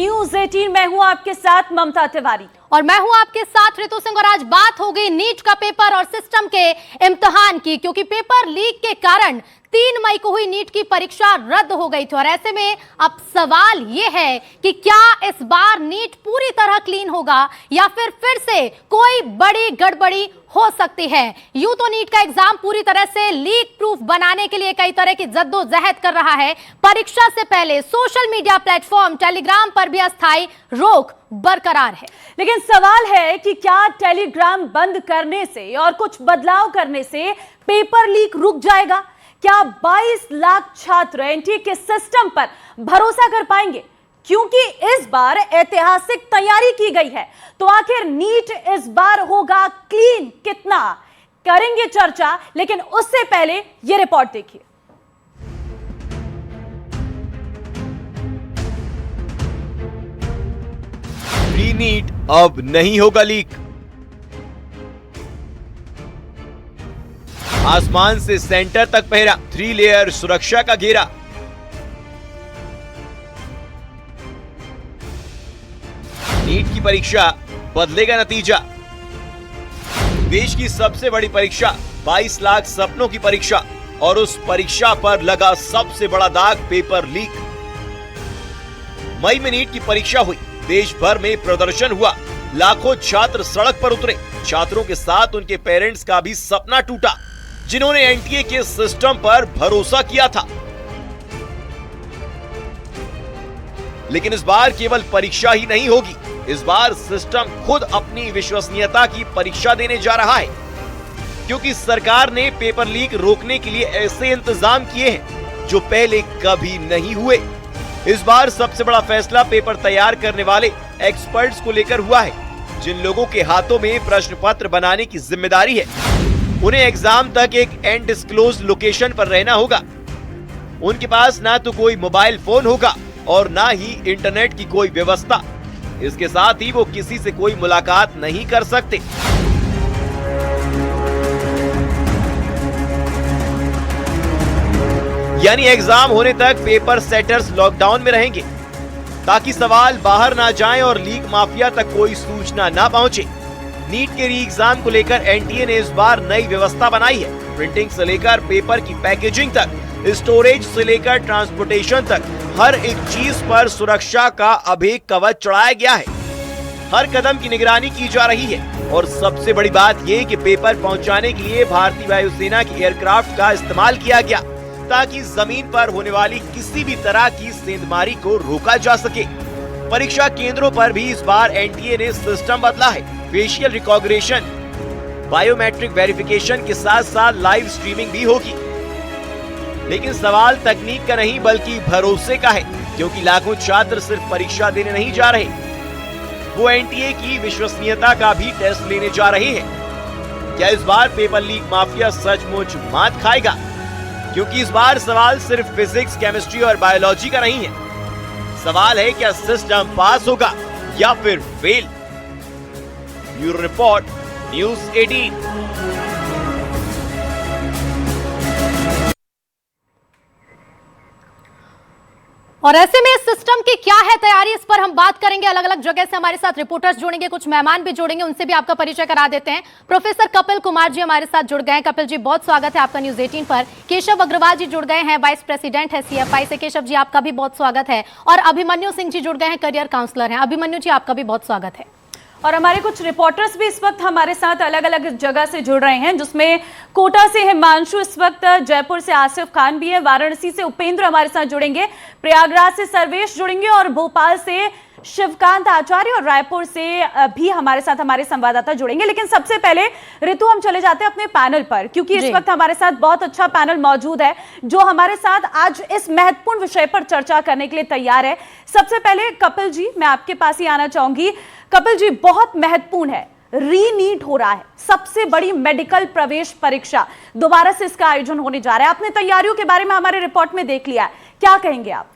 News 18। मैं हूं आपके साथ ममता तिवारी और मैं हूं आपके साथ ऋतु सिंह। और आज बात हो गई नीट का पेपर और सिस्टम के इम्तिहान की, क्योंकि पेपर लीक के कारण 3 मई को हुई नीट की परीक्षा रद्द हो गई थी। और ऐसे में अब सवाल यह है कि क्या इस बार नीट पूरी तरह क्लीन होगा या फिर से कोई बड़ी गड़बड़ी हो सकती है। यूं तो नीट का एग्जाम पूरी तरह से लीक प्रूफ बनाने के लिए कई तरह की जद्दोजहद कर रहा है। परीक्षा से पहले सोशल मीडिया प्लेटफॉर्म टेलीग्राम पर भी अस्थायी रोक बरकरार है। लेकिन सवाल है कि क्या टेलीग्राम बंद करने से और कुछ बदलाव करने से पेपर लीक रुक जाएगा? क्या 22 लाख छात्र एनटीए के सिस्टम पर भरोसा कर पाएंगे? क्योंकि इस बार ऐतिहासिक तैयारी की गई है, तो आखिर नीट इस बार होगा क्लीन कितना? करेंगे चर्चा, लेकिन उससे पहले यह रिपोर्ट देखिए। प्री नीट अब नहीं होगा लीक। आसमान से सेंटर तक पहरा 3 लेयर सुरक्षा का घेरा। नीट की परीक्षा बदलेगा नतीजा। देश की सबसे बड़ी परीक्षा 22 लाख सपनों की परीक्षा, और उस परीक्षा पर लगा सबसे बड़ा दाग पेपर लीक। मई में नीट की परीक्षा हुई, देश भर में प्रदर्शन हुआ, लाखों छात्र सड़क पर उतरे। छात्रों के साथ उनके पेरेंट्स का भी सपना टूटा, जिन्होंने एनटीए के सिस्टम पर भरोसा किया था। लेकिन इस बार केवल परीक्षा ही नहीं होगी, इस बार सिस्टम खुद अपनी विश्वसनीयता की परीक्षा देने जा रहा है, क्योंकि सरकार ने पेपर लीक रोकने के लिए ऐसे इंतजाम किए हैं जो पहले कभी नहीं हुए। इस बार सबसे बड़ा फैसला पेपर तैयार करने वाले एक्सपर्ट्स को लेकर हुआ है, जिन लोगों के हाथों में प्रश्न पत्र बनाने की जिम्मेदारी है। उन्हें एग्जाम तक एक अनडिस्क्लोज्ड लोकेशन पर रहना होगा। उनके पास ना तो कोई मोबाइल फोन होगा और ना ही इंटरनेट की कोई व्यवस्था। इसके साथ ही वो किसी से कोई मुलाकात नहीं कर सकते। यानी एग्जाम होने तक पेपर सेटर्स लॉकडाउन में रहेंगे, ताकि सवाल बाहर ना जाएं और लीक माफिया तक कोई सूचना ना पहुंचे। नीट के री एग्जाम को लेकर एनटीए ने इस बार नई व्यवस्था बनाई है। प्रिंटिंग से लेकर पेपर की पैकेजिंग तक, स्टोरेज से लेकर ट्रांसपोर्टेशन तक, हर एक चीज पर सुरक्षा का अभी कवच चढ़ाया गया है। हर कदम की निगरानी की जा रही है, और सबसे बड़ी बात यह कि पेपर पहुंचाने के लिए भारतीय वायुसेना की एयरक्राफ्ट का इस्तेमाल किया गया, ताकि जमीन पर होने वाली किसी भी तरह की सेंधमारी को रोका जा सके। परीक्षा केंद्रों पर भी इस बार एनटीए ने सिस्टम बदला है। फेशियल रिकॉग्निशन, बायोमेट्रिक वेरिफिकेशन के साथ साथ लाइव स्ट्रीमिंग भी होगी। लेकिन सवाल तकनीक का नहीं बल्कि भरोसे का है, क्योंकि लाखों छात्र सिर्फ परीक्षा देने नहीं जा रहे, वो एनटीए की विश्वसनीयता का भी टेस्ट लेने जा रहे हैं। क्या इस बार पेपर लीक माफिया सचमुच मात खाएगा? क्योंकि इस बार सवाल सिर्फ फिजिक्स, केमिस्ट्री और बायोलॉजी का नहीं है। सवाल है क्या सिस्टम पास होगा या फिर फेल। Bureau report, news 18। और ऐसे में इस सिस्टम की क्या है तैयारी, इस पर हम बात करेंगे। अलग अलग जगह से हमारे साथ रिपोर्टर्स जुड़ेंगे, कुछ मेहमान भी जुड़ेंगे, उनसे भी आपका परिचय करा देते हैं। प्रोफेसर कपिल कुमार जी हमारे साथ जुड़ गए हैं। कपिल जी, बहुत स्वागत है आपका न्यूज 18 पर। केशव अग्रवाल जी जुड़ गए हैं, वाइस प्रेसिडेंट है सीएफआई से। केशव जी, आपका भी बहुत स्वागत है। और अभिमन्यु सिंह जी जुड़ गए हैं, करियर काउंसलर हैं। अभिमन्यु जी, आपका भी बहुत स्वागत है। और हमारे कुछ रिपोर्टर्स भी इस वक्त हमारे साथ अलग अलग जगह से जुड़ रहे हैं, जिसमें कोटा से हिमांशु इस वक्त, जयपुर से आसिफ खान भी है, वाराणसी से उपेंद्र हमारे साथ जुड़ेंगे, प्रयागराज से सर्वेश जुड़ेंगे, और भोपाल से शिवकांत आचार्य, और रायपुर से भी हमारे साथ हमारे संवाददाता जुड़ेंगे। लेकिन सबसे पहले ऋतु, हम चले जाते हैं अपने पैनल पर, क्योंकि इस वक्त हमारे साथ बहुत अच्छा पैनल मौजूद है, जो हमारे साथ आज इस महत्वपूर्ण विषय पर चर्चा करने के लिए तैयार है। सबसे पहले कपिल जी, मैं आपके पास ही आना चाहूंगी। कपिल जी, बहुत महत्वपूर्ण है, री नीट हो रहा है, सबसे बड़ी मेडिकल प्रवेश परीक्षा, दोबारा से इसका आयोजन होने जा रहा है। आपने तैयारियों के बारे में हमारे रिपोर्ट में देख लिया है, क्या कहेंगे आप?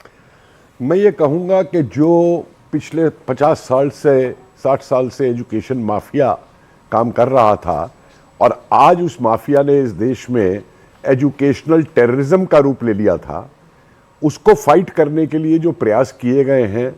मैं ये कहूँगा कि जो पिछले 50 साल से 60 साल से एजुकेशन माफिया काम कर रहा था, और आज उस माफिया ने इस देश में एजुकेशनल टेररिज्म का रूप ले लिया था, उसको फाइट करने के लिए जो प्रयास किए गए हैं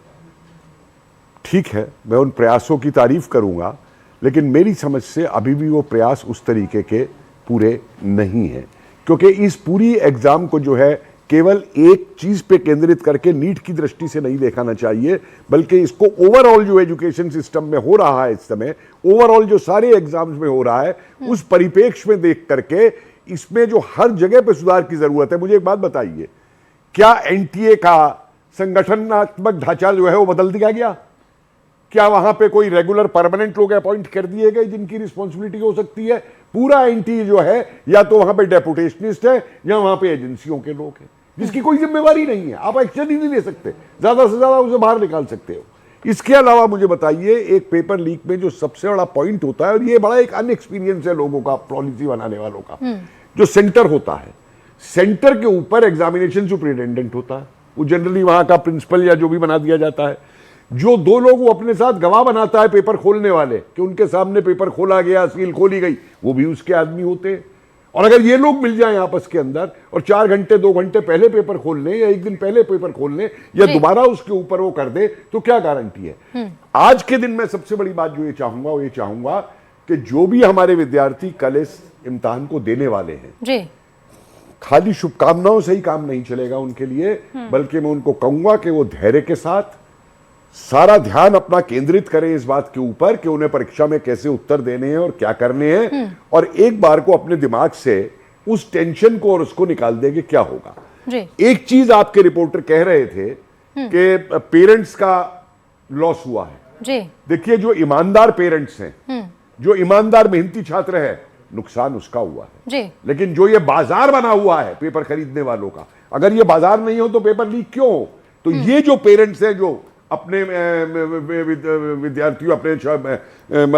ठीक है, मैं उन प्रयासों की तारीफ करूंगा, लेकिन मेरी समझ से अभी भी वो प्रयास उस तरीके के पूरे नहीं हैं, क्योंकि इस पूरी एग्जाम को जो है केवल एक चीज पे केंद्रित करके नीट की दृष्टि से नहीं देखना चाहिए, बल्कि इसको ओवरऑल जो एजुकेशन सिस्टम में हो रहा है इस समय, ओवरऑल जो सारे एग्जाम्स में हो रहा है, उस परिप्रेक्ष्य में देख करके इसमें जो हर जगह पे सुधार की जरूरत है। मुझे एक बात बताइए, क्या एनटीए का संगठनात्मक ढांचा जो है वो बदल दिया गया? क्या वहां पे कोई रेगुलर परमानेंट लोग अपॉइंट कर दिए गए जिनकी रिस्पॉन्सिबिलिटी हो सकती है? पूरा एनटीए जो है या तो वहां पे डेपुटेशनिस्ट है या वहां पे एजेंसियों के लोग हैं जिसकी कोई जिम्मेवारी नहीं है। आप एक्शन ही नहीं ले सकते, ज्यादा से ज्यादा उसे बाहर निकाल सकते हो। इसके अलावा मुझे बताइए, एक पेपर लीक में जो सबसे बड़ा पॉइंट होता है, और ये बड़ा एक अनएक्सपीरियंस है लोगों का, पॉलिसी बनाने वालों का, जो सेंटर होता है, सेंटर के ऊपर एग्जामिनेशन सुपरिटेंडेंट होता है, वो जनरली वहां का प्रिंसिपल या जो भी बना दिया जाता है। जो दो लोग वो अपने साथ गवाह बनाता है पेपर खोलने वाले, कि उनके सामने पेपर खोला गया, सील खोली गई, वो भी उसके आदमी होते हैं। और अगर ये लोग मिल जाएं आपस के अंदर और 4 घंटे 2 घंटे पहले पेपर खोल लें या 1 दिन पहले पेपर खोल लें या दोबारा उसके ऊपर वो कर दे, तो क्या गारंटी है? आज के दिन में सबसे बड़ी बात जो ये चाहूंगा कि जो भी हमारे विद्यार्थी कल इस इम्तिहान को देने वाले हैं जी, खाली शुभकामनाओं से ही काम नहीं चलेगा उनके लिए, बल्कि मैं उनको कहूंगा कि वो धैर्य के साथ सारा ध्यान अपना केंद्रित करें इस बात के ऊपर कि उन्हें परीक्षा में कैसे उत्तर देने हैं और क्या करने हैं, और एक बार को अपने दिमाग से उस टेंशन को और उसको निकाल देंगे क्या होगा। जी। एक चीज आपके रिपोर्टर कह रहे थे कि पेरेंट्स का लॉस हुआ है। जी। देखिए, जो ईमानदार पेरेंट्स हैं, जो ईमानदार मेहनती छात्र है, नुकसान उसका हुआ है जी। लेकिन जो ये बाजार बना हुआ है पेपर खरीदने वालों का, अगर ये बाजार नहीं हो तो पेपर लीक क्यों हो? तो ये जो पेरेंट्स हैं जो अपने विद्यार्थियों, अपने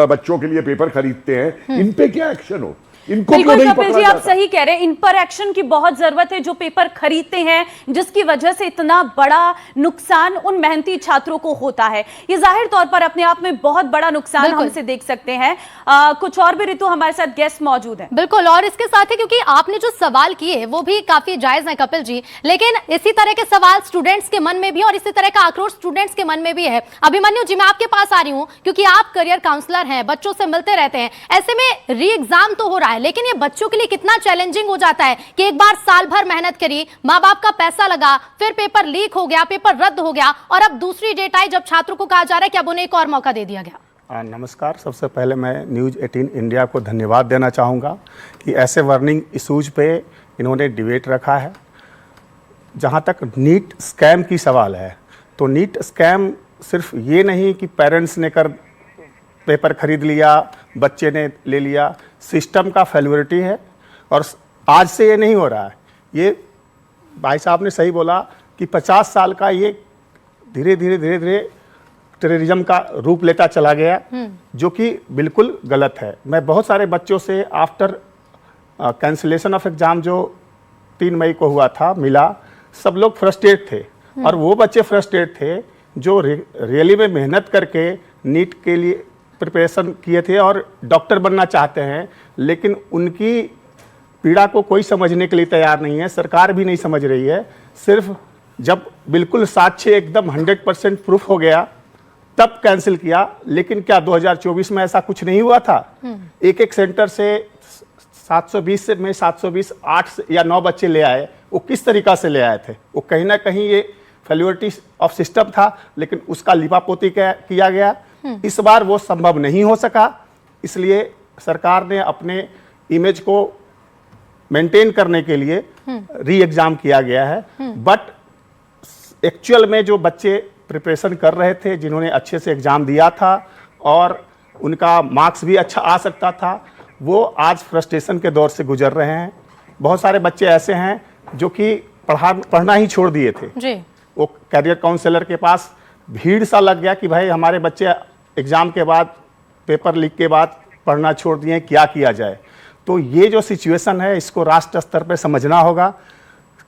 बच्चों के लिए पेपर खरीदते हैं, इन पे क्या एक्शन हो? इनको क्यों नहीं कपिल जी, पकड़ा आप जाता? सही कह रहे हैं, इन पर एक्शन की बहुत जरूरत है। जो पेपर खरीदते हैं, जिसकी वजह से इतना बड़ा नुकसान उन मेहनती छात्रों को होता है, ये जाहिर तौर पर अपने आप में बहुत बड़ा नुकसान हम इसे देख सकते हैं। कुछ और भी ऋतु हमारे साथ गेस्ट मौजूद हैं। बिल्कुल, और इसके साथ ही क्योंकि आपने जो सवाल किए वो भी काफी जायज हैं कपिल जी, लेकिन इसी तरह के सवाल स्टूडेंट्स के मन में भी और इसी तरह का आक्रोश स्टूडेंट्स के मन में भी है। अभिमन्यु जी, मैं आपके पास आ रही हूँ क्योंकि आप करियर काउंसलर हैं, बच्चों से मिलते रहते हैं। ऐसे में री एग्जाम तो हो रहा है, लेकिन ये बच्चों के लिए कितना चैलेंजिंग हो जाता है कि एक बार साल भर मेहनत करी, माँ बाप का पैसा लगा, फिर पेपर लीक हो गया, पेपर रद्द हो गया, और अब दूसरी डेट आई जब छात्रों को कहा जा रहा है कि अब उन्हें एक और मौका दे दिया गया। नमस्कार। सबसे पहले मैं न्यूज़ 18 इंडिया को धन्यवाद देना चाहूँगा कि ऐसे वर्निंग इशूज पे इन्होंने डिबेट रखा है। जहाँ तक नीट स्कैम की सवाल है, तो नीट स्कैम सिर्फ ये नहीं कि पेरेंट्स ने कर पेपर खरीद लिया, बच्चे ने ले लिया, सिस्टम का फेल्युरिटी है। और आज से ये नहीं हो रहा है, ये भाई साहब ने सही बोला कि 50 साल का ये धीरे धीरे टेररिज्म का रूप लेता चला गया, जो कि बिल्कुल गलत है। मैं बहुत सारे बच्चों से आफ्टर कैंसिलेशन ऑफ एग्ज़ाम जो 3 मई को हुआ था मिला, सब लोग फ्रस्ट्रेट थे, और वो बच्चे फ्रस्ट्रेट थे जो रियली में मेहनत करके नीट के लिए प्रिपरेशन किए थे और डॉक्टर बनना चाहते हैं, लेकिन उनकी पीड़ा को कोई समझने के लिए तैयार नहीं है, सरकार भी नहीं समझ रही है। सिर्फ जब बिल्कुल साक्ष्य एकदम 100% प्रूफ हो गया तब कैंसिल किया, लेकिन क्या 2024 में ऐसा कुछ नहीं हुआ था? एक सेंटर से 720 में 720 8 या 9 बच्चे ले आए, वो किस तरीका से ले आए थे? वो कहीं ना कहीं ये फेल्युरिटी ऑफ सिस्टम था, लेकिन उसका लिपापोती किया गया। इस बार वो संभव नहीं हो सका, इसलिए सरकार ने अपने इमेज को मेंटेन करने के लिए री एग्जाम किया गया है। बट एक्चुअल में जो बच्चे प्रिपरेशन कर रहे थे, जिन्होंने अच्छे से एग्जाम दिया था और उनका मार्क्स भी अच्छा आ सकता था, वो आज फ्रस्ट्रेशन के दौर से गुजर रहे हैं। बहुत सारे बच्चे ऐसे हैं जो कि पढ़ना ही छोड़ दिए थे जी। वो कैरियर काउंसलर के पास भीड़ सा लग गया कि भाई हमारे बच्चे एग्ज़ाम के बाद, पेपर लीक के बाद पढ़ना छोड़ दिए, क्या किया जाए? तो ये जो सिचुएशन है, इसको राष्ट्र स्तर पर समझना होगा।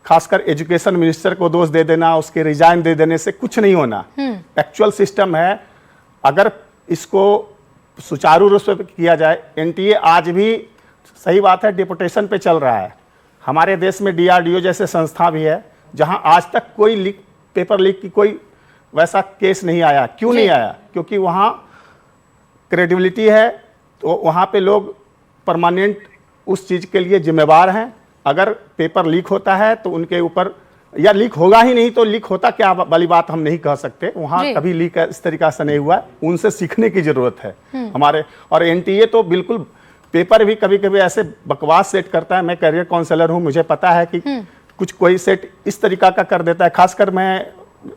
खासकर एजुकेशन मिनिस्टर को दोष दे देना, उसके रिजाइन दे देने से कुछ नहीं होना। एक्चुअल सिस्टम है, अगर इसको सुचारू रूप से किया जाए। एनटीए आज भी, सही बात है, डिपुटेशन पे चल रहा है। हमारे देश में DRDO जैसे संस्था भी है, जहां आज तक कोई पेपर लीक की कोई वैसा केस नहीं आया। क्यों नहीं आया? क्योंकि वहाँ क्रेडिबिलिटी है, तो वहाँ पे लोग परमानेंट उस चीज़ के लिए जिम्मेवार हैं। अगर पेपर लीक होता है तो उनके ऊपर, या लीक होगा ही नहीं तो लीक होता क्या वाली बात हम नहीं कह सकते। वहाँ कभी लीक इस तरीका से नहीं हुआ है, उनसे सीखने की जरूरत है हमारे। और एनटीए तो बिल्कुल पेपर भी कभी कभी ऐसे बकवास सेट करता है। मैं करियर काउंसलर हूँ, मुझे पता है कि कुछ कोई सेट इस तरीका का कर देता है। खासकर मैं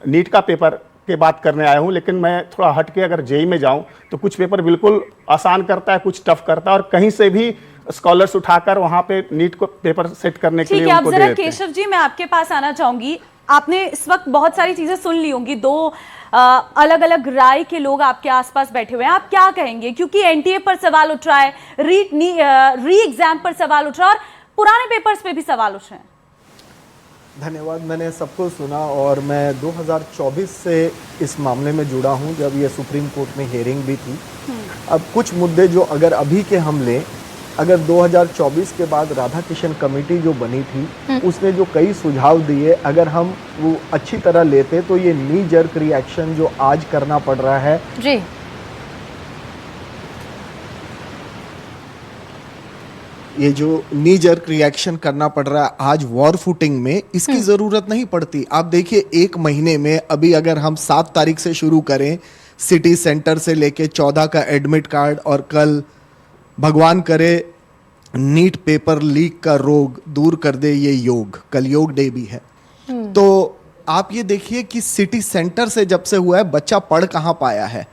नीट का पेपर के बात करने आया हूँ, लेकिन मैं थोड़ा हट के अगर जेई में जाऊँ तो कुछ पेपर बिल्कुल आसान करता है, कुछ टफ करता है, और कहीं से भी स्कॉलर्स उठाकर वहाँ पे नीट को पेपर सेट करने के लिए उनको दे देते हैं। केशव जी, मैं आपके पास आना चाहूंगी। आपने इस वक्त बहुत सारी चीजें सुन ली होंगी, दो अलग अलग राय के लोग आपके आसपास बैठे हुए हैं, आप क्या कहेंगे? क्योंकि एनटीए पर सवाल उठ रहा है, री एग्जाम पर सवाल उठ रहा है और पुराने पेपर्स पे भी सवाल उठ रहे हैं। धन्यवाद। मैंने सबको सुना और मैं 2024 से इस मामले में जुड़ा हूं, जब ये सुप्रीम कोर्ट में हियरिंग भी थी। अब कुछ मुद्दे जो अगर अभी के हम लें, अगर 2024 के बाद राधाकिशन कमेटी जो बनी थी उसने जो कई सुझाव दिए, अगर हम वो अच्छी तरह लेते तो ये नी जर्क रिएक्शन जो आज करना पड़ रहा है जी, ये जो नी जर्क रिएक्शन करना पड़ रहा है आज वॉर फुटिंग में, इसकी ज़रूरत नहीं पड़ती। आप देखिए, एक महीने में अभी अगर हम 7 तारीख से शुरू करें, सिटी सेंटर से लेके 14 का एडमिट कार्ड, और कल भगवान करे नीट पेपर लीक का रोग दूर कर दे ये योग, कल योग डे भी है। तो आप ये देखिए कि सिटी सेंटर से जब से हुआ है, बच्चा पढ़ कहाँ पाया है।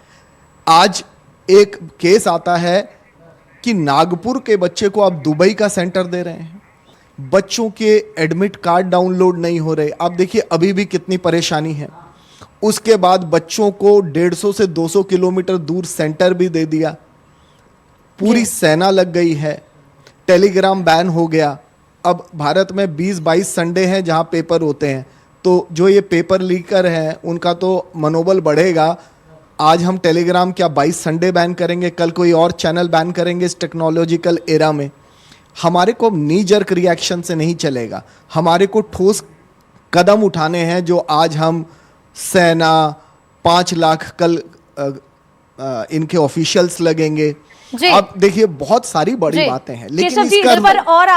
आज एक केस आता है कि नागपुर के बच्चे को आप दुबई का सेंटर दे रहे हैं, बच्चों के एडमिट कार्ड डाउनलोड नहीं हो रहे। आप देखिए अभी भी कितनी परेशानी है। उसके बाद बच्चों को 150 से 200 किलोमीटर दूर सेंटर भी दे दिया, पूरी सेना लग गई है, टेलीग्राम बैन हो गया। अब भारत में 20-22 संडे हैं जहां पेपर होते हैं, तो जो ये पेपर लीकर हैं उनका तो मनोबल बढ़ेगा। आज हम टेलीग्राम क्या 22 संडे बैन करेंगे, कल कोई और चैनल बैन करेंगे इस टेक्नोलॉजिकल एरा में। हमारे को नी जर्क रिएक्शन से नहीं चलेगा, हमारे को ठोस कदम उठाने हैं। जो आज हम सेना 5 लाख कल इनके ऑफिशियल्स लगेंगे। आप देखिए बहुत सारी बड़ी बातें हैं, लेकिन इसका पर और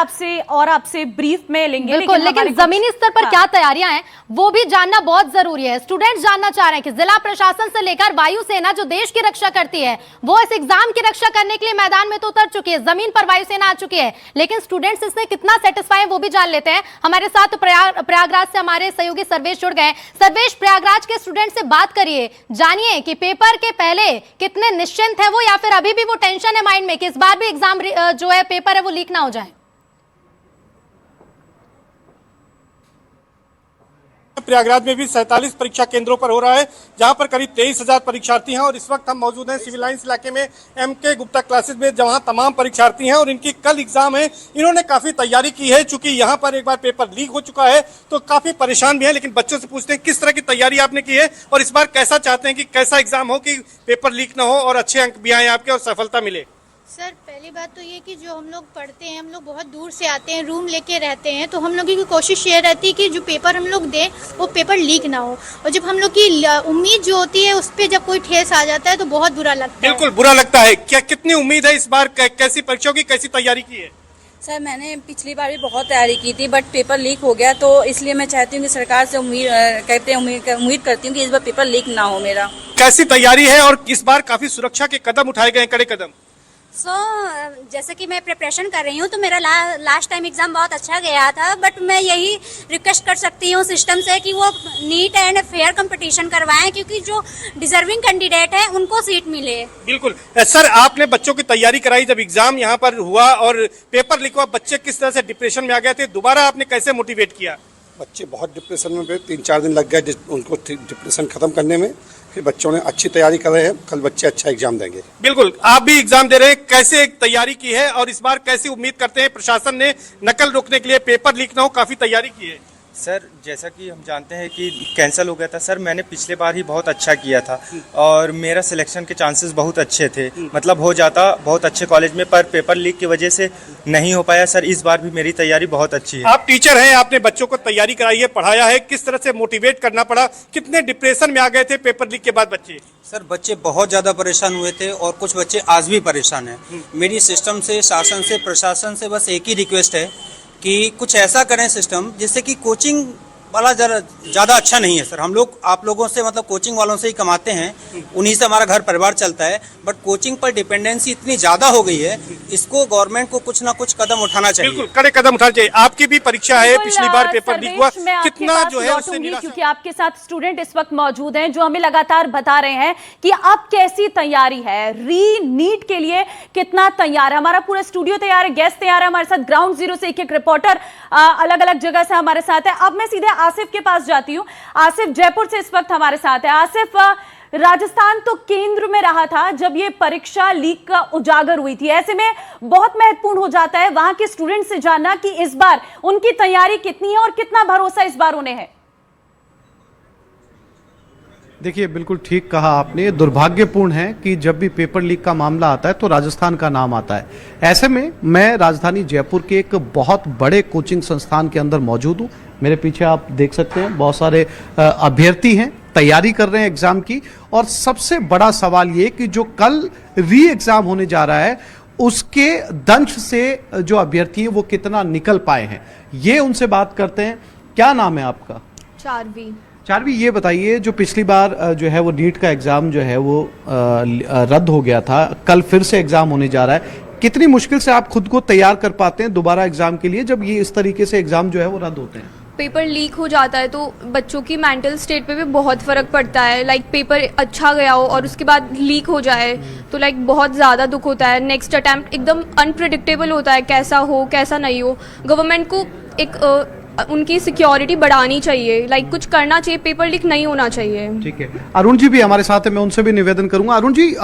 आपसे ब्रीफ में लेंगे, लेकिन जमीनी स्तर पर क्या तैयारियां हैं वो भी जानना बहुत जरूरी है। स्टूडेंट्स जानना चाह रहे हैं कि जिला प्रशासन से लेकर वायुसेना जो देश की रक्षा करती है वो इस एग्जाम की रक्षा करने के लिए मैदान में तो उतर चुकी है, जमीन पर वायुसेना आ चुकी है, लेकिन स्टूडेंट्स इससे कितना सेटिस्फाई है वो भी जान लेते हैं। हमारे साथ प्रयागराज से हमारे सहयोगी सर्वेश जुड़ गए। सर्वेश, प्रयागराज के स्टूडेंट से बात करिए, जानिए कि पेपर के पहले कितने निश्चिंत है वो, या फिर अभी भी वो टेंशन है माइंड में कि इस बार भी एग्जाम जो है पेपर है वो लीक ना हो जाए। प्रयागराज में भी 47 परीक्षा केंद्रों पर हो रहा है, जहां पर करीब 23,000 परीक्षार्थी हैं। और इस वक्त हम मौजूद हैं सिविल लाइंस इलाके में एमके गुप्ता क्लासेस में, जहां तमाम परीक्षार्थी हैं और इनकी कल एग्जाम है। इन्होंने काफी तैयारी की है, चूंकि यहां पर एक बार पेपर लीक हो चुका है तो काफी परेशान भी है। लेकिन बच्चों से पूछते हैं किस तरह की तैयारी आपने की है और इस बार कैसा चाहते हैं कि कैसा एग्जाम हो कि पेपर लीक ना हो और अच्छे अंक भी आए आपके और सफलता मिले। सर, पहली बात तो ये कि जो हम लोग पढ़ते हैं, हम लोग बहुत दूर से आते हैं, रूम लेके रहते हैं, तो हम लोग की कोशिश ये रहती है कि जो पेपर हम लोग दें वो पेपर लीक ना हो। और जब हम लोग की उम्मीद जो होती है उस पर जब कोई ठेस आ जाता है तो बहुत बुरा लगता है। बिल्कुल बुरा लगता है। क्या कितनी उम्मीद है इस बार, कैसी परीक्षाओं की कैसी तैयारी की है? सर, मैंने पिछली बार भी बहुत तैयारी की थी, बट पेपर लीक हो गया, तो इसलिए मैं चाहती हूँ कि सरकार से उम्मीद करती हूँ कि इस बार पेपर लीक ना हो मेरा। कैसी तैयारी है और इस बार काफी सुरक्षा के कदम उठाए गए, कड़े कदम? जैसे कि मैं प्रिपरेशन कर रही हूँ तो मेरा लास्ट टाइम एग्जाम बहुत अच्छा गया था, बट मैं यही रिक्वेस्ट कर सकती हूँ सिस्टम से कि वो नीट एंड फेयर कंपटीशन करवाएं, क्योंकि जो डिजर्विंग कैंडिडेट है उनको सीट मिले। बिल्कुल सर, आपने बच्चों की तैयारी कराई, जब एग्जाम यहाँ पर हुआ और पेपर लीक हुआ, बच्चे किस तरह से डिप्रेशन में आ गए थे, दोबारा आपने कैसे मोटिवेट किया? बच्चे बहुत डिप्रेशन में, 3-4 दिन लग गए उनको डिप्रेशन खत्म करने में। फिर बच्चों ने अच्छी तैयारी कर रहे हैं, कल बच्चे अच्छा एग्जाम देंगे। बिल्कुल, आप भी एग्जाम दे रहे हैं, कैसे तैयारी की है और इस बार कैसी उम्मीद करते हैं? प्रशासन ने नकल रोकने के लिए, पेपर लीक ना हो, काफी तैयारी की है। सर जैसा कि हम जानते हैं कि कैंसिल हो गया था सर, मैंने पिछले बार ही बहुत अच्छा किया था और मेरा सिलेक्शन के चांसेस बहुत अच्छे थे, मतलब हो जाता बहुत अच्छे कॉलेज में, पर पेपर लीक की वजह से नहीं हो पाया सर। इस बार भी मेरी तैयारी बहुत अच्छी है। आप टीचर हैं, आपने बच्चों को तैयारी कराई है, पढ़ाया है, किस तरह से मोटिवेट करना पड़ा, कितने डिप्रेशन में आ गए थे पेपर लीक के बाद बच्चे? सर बच्चे बहुत ज़्यादा परेशान हुए थे और कुछ बच्चे आज भी परेशान हैं। मेरी सिस्टम से, शासन से, प्रशासन से बस एक ही रिक्वेस्ट है कि कुछ ऐसा करें सिस्टम जिससे कि कोचिंग वाला ज़्यादा अच्छा नहीं है सर। हम लोग आप लोगों से, मतलब कोचिंग वालों से ही कमाते हैं, उन्हीं से हमारा घर परिवार चलता है, बट कोचिंग पर डिपेंडेंसी इतनी ज़्यादा हो गई है, इसको गवर्नमेंट को कुछ ना कुछ कदम उठाना चाहिए। बिल्कुल कड़े कदम उठाना चाहिए। आपकी भी परीक्षा है, पिछली बार पेपर लीक हुआ, कितना जो है उससे निराशा? क्योंकि आपके साथ स्टूडेंट इस वक्त मौजूद हैं जो हमें लगातार बता रहे हैं कि अब कैसी तैयारी है, री नीट के लिए कितना तैयार है। हमारा पूरा स्टूडियो तैयार है, गेस्ट तैयार है, हमारे साथ ग्राउंड जीरो से एक रिपोर्टर अलग अलग जगह से हमारे साथ है। अब मैं सीधे आसिफ के पास जाती हूं। आसिफ जयपुर से इस वक्त हमारे साथ है। आसिफ, राजस्थान तो केंद्र में रहा था जब ये परीक्षा लीक का उजागर हुई थी, ऐसे में बहुत महत्वपूर्ण हो जाता है वहां के स्टूडेंट से जानना कि इस बार उनकी तैयारी कितनी है और कितना भरोसा इस बार उन्हें है। देखिए, बिल्कुल ठीक कहा आपने। दुर्भाग्यपूर्ण है कि जब भी पेपर लीक का मामला आता है तो राजस्थान का नाम आता है। ऐसे में मैं राजधानी जयपुर के एक बहुत बड़े कोचिंग संस्थान के अंदर मौजूद हूँ। मेरे पीछे आप देख सकते हैं बहुत सारे अभ्यर्थी हैं, तैयारी कर रहे हैं एग्जाम की। और सबसे बड़ा सवाल ये कि जो कल री एग्जाम होने जा रहा है उसके दंश से जो अभ्यर्थी है वो कितना निकल पाए हैं, ये उनसे बात करते हैं। क्या नाम है आपका? चारवी, ये बताइए, जो पिछली बार जो है वो नीट का एग्जाम जो है वो रद्द हो गया था, कल फिर से एग्जाम होने जा रहा है, कितनी मुश्किल से आप खुद को तैयार कर पाते हैं दोबारा एग्जाम के लिए जब ये इस तरीके से एग्जाम जो है वो रद्द होते हैं? पेपर लीक हो जाता है तो बच्चों की मेंटल स्टेट पे भी बहुत फ़र्क पड़ता है। लाइक पेपर अच्छा गया हो और उसके बाद लीक हो जाए तो लाइक बहुत ज़्यादा दुख होता है। नेक्स्ट अटैम्प्ट एकदम अनप्रिडिक्टेबल होता है, कैसा हो कैसा नहीं हो। गवर्नमेंट को एक उनकी सिक्योरिटी बढ़ानी चाहिए, लाइक कुछ करना चाहिए, पेपर लीक नहीं होना चाहिए। ठीक है, अरुण जी भी हमारे साथ है, मैं उनसे भी निवेदन करूंगा। अरुण जी,